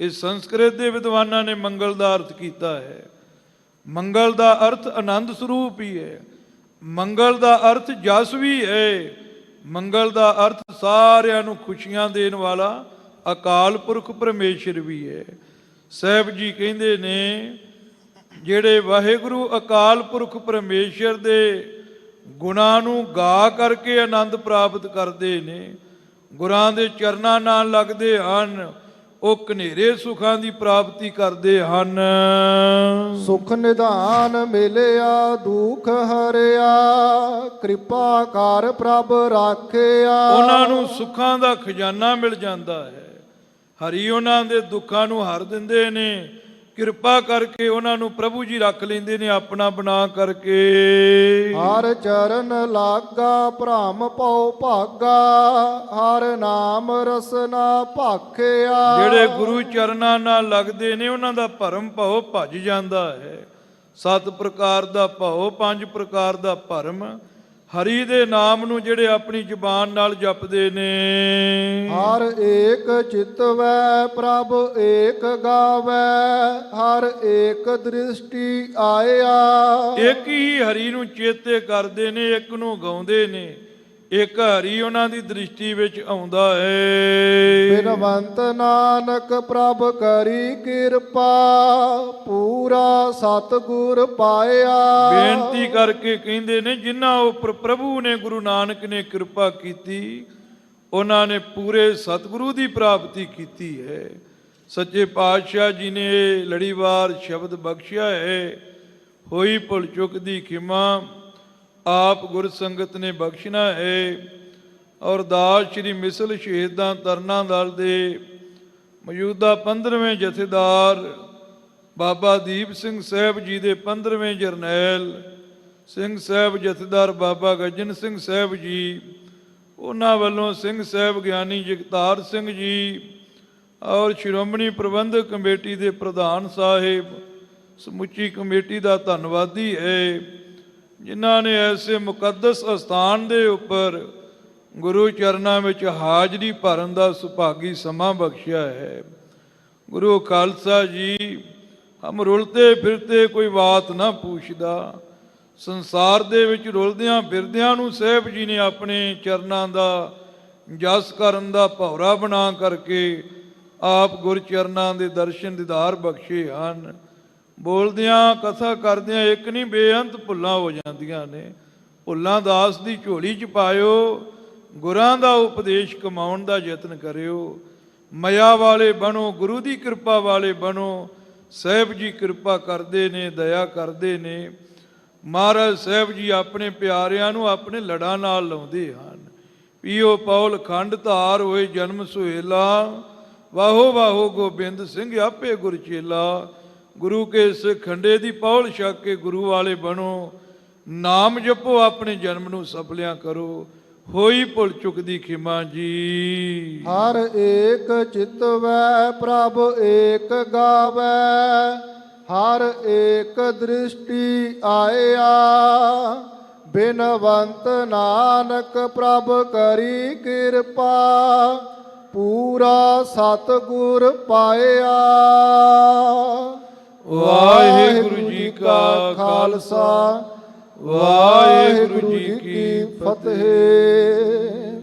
ਇਸ ਸੰਸਕ੍ਰਿਤ ਦੇ ਵਿਦਵਾਨਾਂ ਨੇ ਮੰਗਲ ਦਾ ਅਰਥ ਕੀਤਾ ਹੈ। ਮੰਗਲ ਦਾ ਅਰਥ ਆਨੰਦ ਸਰੂਪ ਹੀ ਹੈ, ਮੰਗਲ ਦਾ ਅਰਥ ਜਸ ਵੀ ਹੈ, ਮੰਗਲ ਦਾ ਅਰਥ ਸਾਰਿਆਂ ਨੂੰ ਖੁਸ਼ੀਆਂ ਦੇਣ ਵਾਲਾ ਅਕਾਲ ਪੁਰਖ ਪਰਮੇਸ਼ਰ ਵੀ ਹੈ। ਸਾਹਿਬ ਜੀ ਕਹਿੰਦੇ ਨੇ ਜਿਹੜੇ ਵਾਹਿਗੁਰੂ ਅਕਾਲ ਪੁਰਖ ਪਰਮੇਸ਼ਰ ਦੇ ਗੁਣਾਂ ਨੂੰ ਗਾ ਕਰਕੇ ਆਨੰਦ ਪ੍ਰਾਪਤ ਕਰਦੇ ਨੇ, ਗੁਰਾਂ ਦੇ ਚਰਨਾਂ ਨਾਲ ਲੱਗਦੇ ਹਨ, ਉਹ ਘਨੇਰੇ ਸੁਖਾਂ ਦੀ ਪ੍ਰਾਪਤੀ ਕਰਦੇ ਹਨ। ਸੁਖ ਨਿਧਾਨ ਮਿਲਿਆ ਦੁਖ ਹਰਿਆ, ਕਿਰਪਾ ਕਰ ਪ੍ਰਭ ਰਾਖਿਆ। ਉਹਨਾਂ ਨੂੰ ਸੁੱਖਾਂ ਦਾ ਖਜ਼ਾਨਾ ਮਿਲ ਜਾਂਦਾ ਹੈ। ਹਰੀ ਉਹਨਾਂ ਦੇ ਦੁੱਖਾਂ ਨੂੰ ਹਰ ਦਿੰਦੇ ਨੇ, ਕਿਰਪਾ ਕਰਕੇ ਉਹਨਾਂ ਨੂੰ ਪ੍ਰਭੂ ਜੀ ਰੱਖ ਲੈਂਦੇ ਨੇ ਆਪਣਾ ਬਣਾ ਕਰਕੇ। ਹਰ ਚਰਨ ਲਾਗਾ ਭ੍ਰਮ ਪਉ ਭਾਗਾ, ਹਰ ਨਾਮ ਰਸਨਾ ਭਾਖਿਆ। ਜਿਹੜੇ ਗੁਰੂ ਚਰਨਾਂ ਨਾਲ ਲੱਗਦੇ ਨੇ ਉਹਨਾਂ ਦਾ ਭਰਮ ਭਉ ਭੱਜ ਜਾਂਦਾ ਹੈ। 7 ਪ੍ਰਕਾਰ ਦਾ ਭਉ, 5 ਪ੍ਰਕਾਰ ਦਾ ਭਰਮ। ਹਰੀ ਦੇ ਨਾਮ ਨੂੰ ਜਿਹੜੇ ਆਪਣੀ ਜ਼ੁਬਾਨ ਨਾਲ ਜਪਦੇ ਨੇ। ਹਰ ਏਕ ਚਿਤਵੈ ਪ੍ਰਭ ਏਕ ਗਾਵੈ, ਹਰ ਏਕ ਦ੍ਰਿਸ਼ਟੀ ਆਇਆ। ਇੱਕ ਹੀ ਹਰੀ ਨੂੰ ਚੇਤੇ ਕਰਦੇ ਨੇ, ਇੱਕ ਨੂੰ ਗਾਉਂਦੇ ਨੇ, ਇੱਕ ਹਰੀ ਉਹਨਾਂ ਦੀ ਦ੍ਰਿਸ਼ਟੀ ਵਿੱਚ ਆਉਂਦਾ ਹੈ। ਬਿਨਵੰਤ ਨਾਨਕ ਪ੍ਰਭ ਕਰੀ ਕਿਰਪਾ, ਪੂਰਾ ਸਤਿਗੁਰ ਪਾਇਆ। ਬੇਨਤੀ ਕਰਕੇ ਕਹਿੰਦੇ ਨੇ ਜਿਨ੍ਹਾਂ ਉੱਪਰ ਪ੍ਰਭੂ ਨੇ ਗੁਰੂ ਨਾਨਕ ਨੇ ਕਿਰਪਾ ਕੀਤੀ, ਉਹਨਾਂ ਨੇ ਪੂਰੇ ਸਤਿਗੁਰੂ ਦੀ ਪ੍ਰਾਪਤੀ ਕੀਤੀ ਹੈ। ਸੱਚੇ ਪਾਤਸ਼ਾਹ ਜੀ ਨੇ ਲੜੀਵਾਰ ਸ਼ਬਦ ਬਖਸ਼ਿਆ ਹੈ। ਹੋਈ ਭੁੱਲ ਚੁੱਕ ਦੀ ਖਿਮਾ ਆਪ ਗੁਰ ਸੰਗਤ ਨੇ ਬਖਸ਼ਣਾ ਹੈ। ਔਰ ਦਾਸ ਸ਼੍ਰੀ ਮਿਸਲ ਸ਼ਹੀਦਾਂ ਤਰਨਾ ਦਲ ਦੇ ਮੌਜੂਦਾ 15ਵੇਂ ਜਥੇਦਾਰ ਬਾਬਾ ਦੀਪ ਸਿੰਘ ਸਾਹਿਬ ਜੀ ਦੇ 15ਵੇਂ ਜਰਨੈਲ ਸਿੰਘ ਸਾਹਿਬ ਜਥੇਦਾਰ ਬਾਬਾ ਗੱਜਣ ਸਿੰਘ ਸਾਹਿਬ ਜੀ, ਉਹਨਾਂ ਵੱਲੋਂ ਸਿੰਘ ਸਾਹਿਬ ਗਿਆਨੀ ਜਗਤਾਰ ਸਿੰਘ ਜੀ ਔਰ ਸ਼੍ਰੋਮਣੀ ਪ੍ਰਬੰਧਕ ਕਮੇਟੀ ਦੇ ਪ੍ਰਧਾਨ ਸਾਹਿਬ, ਸਮੁੱਚੀ ਕਮੇਟੀ ਦਾ ਧੰਨਵਾਦੀ ਹੈ, ਜਿਨ੍ਹਾਂ ਨੇ ਐਸੇ ਮੁਕੱਦਸ ਅਸਥਾਨ ਦੇ ਉੱਪਰ ਗੁਰੂ ਚਰਨਾਂ ਵਿੱਚ ਹਾਜ਼ਰੀ ਭਰਨ ਦਾ ਸੁਭਾਗੀ ਸਮਾਂ ਬਖਸ਼ਿਆ ਹੈ। ਗੁਰੂ ਖਾਲਸਾ ਜੀ, ਹਮ ਰੁਲਤੇ ਫਿਰਤੇ ਕੋਈ ਬਾਤ ਨਾ ਪੁੱਛਦਾ। ਸੰਸਾਰ ਦੇ ਵਿੱਚ ਰੁਲਦਿਆਂ ਫਿਰਦਿਆਂ ਨੂੰ ਸਾਹਿਬ ਜੀ ਨੇ ਆਪਣੇ ਚਰਨਾਂ ਦਾ ਜਸ ਕਰਨ ਦਾ ਭੌਰਾ ਬਣਾ ਕਰਕੇ ਆਪ ਗੁਰਚਰਨਾਂ ਦੇ ਦਰਸ਼ਨ ਦੀਦਾਰ ਬਖਸ਼ੇ ਹਨ। ਬੋਲਦਿਆਂ ਕਥਾ ਕਰਦਿਆਂ ਇੱਕ ਨਹੀਂ ਬੇਅੰਤ ਭੁੱਲਾਂ ਹੋ ਜਾਂਦੀਆਂ ਨੇ। ਭੁੱਲਾਂ ਦਾਸ ਦੀ ਝੋਲੀ 'ਚ ਪਾਇਓ, ਗੁਰਾਂ ਦਾ ਉਪਦੇਸ਼ ਕਮਾਉਣ ਦਾ ਯਤਨ ਕਰਿਓ। ਮਾਇਆ ਵਾਲੇ ਬਣੋ, ਗੁਰੂ ਦੀ ਕਿਰਪਾ ਵਾਲੇ ਬਣੋ। ਸਾਹਿਬ ਜੀ ਕਿਰਪਾ ਕਰਦੇ ਨੇ, ਦਇਆ ਕਰਦੇ ਨੇ। ਮਹਾਰਾਜ ਸਾਹਿਬ ਜੀ ਆਪਣੇ ਪਿਆਰਿਆਂ ਨੂੰ ਆਪਣੇ ਲੜਾਂ ਨਾਲ ਲਾਉਂਦੇ ਹਨ। ਪੀਓ ਪੌਲ ਖੰਡ ਧਾਰ ਹੋਏ ਜਨਮ ਸੁਹੇਲਾ, ਵਾਹੋ ਵਾਹੋ ਗੋਬਿੰਦ ਸਿੰਘ ਆਪੇ ਗੁਰ ਚੇਲਾ। ਗੁਰੂ ਕੇ ਇਸ ਖੰਡੇ ਦੀ ਪੌਲ ਛਕ ਕੇ ਗੁਰੂ ਵਾਲੇ ਬਣੋ। ਨਾਮ ਜਪੋ, ਆਪਣੇ ਜਨਮ ਨੂੰ ਸਫਲਿਆਂ ਕਰੋ। ਹੋਈ ਭੁੱਲ ਚੁੱਕਦੀ ਖਿਮਾ ਜੀ। ਹਰ ਏਕ ਚਿਤਵੈ ਪ੍ਰਭ ਏਕ ਗਾਵੈ, ਹਰ ਏਕ ਦ੍ਰਿਸ਼ਟੀ ਆਇਆ। ਬਿਨਵੰਤ ਨਾਨਕ ਪ੍ਰਭ ਕਰੀ ਕਿਰਪਾ, ਪੂਰਾ ਸਤਿਗੁਰ ਪਾਇਆ। ਵਾਹਿਗੁਰੂ ਜੀ ਕਾ ਖਾਲਸਾ, ਵਾਹਿਗੁਰੂ ਜੀ ਕੀ ਫਤਿਹ।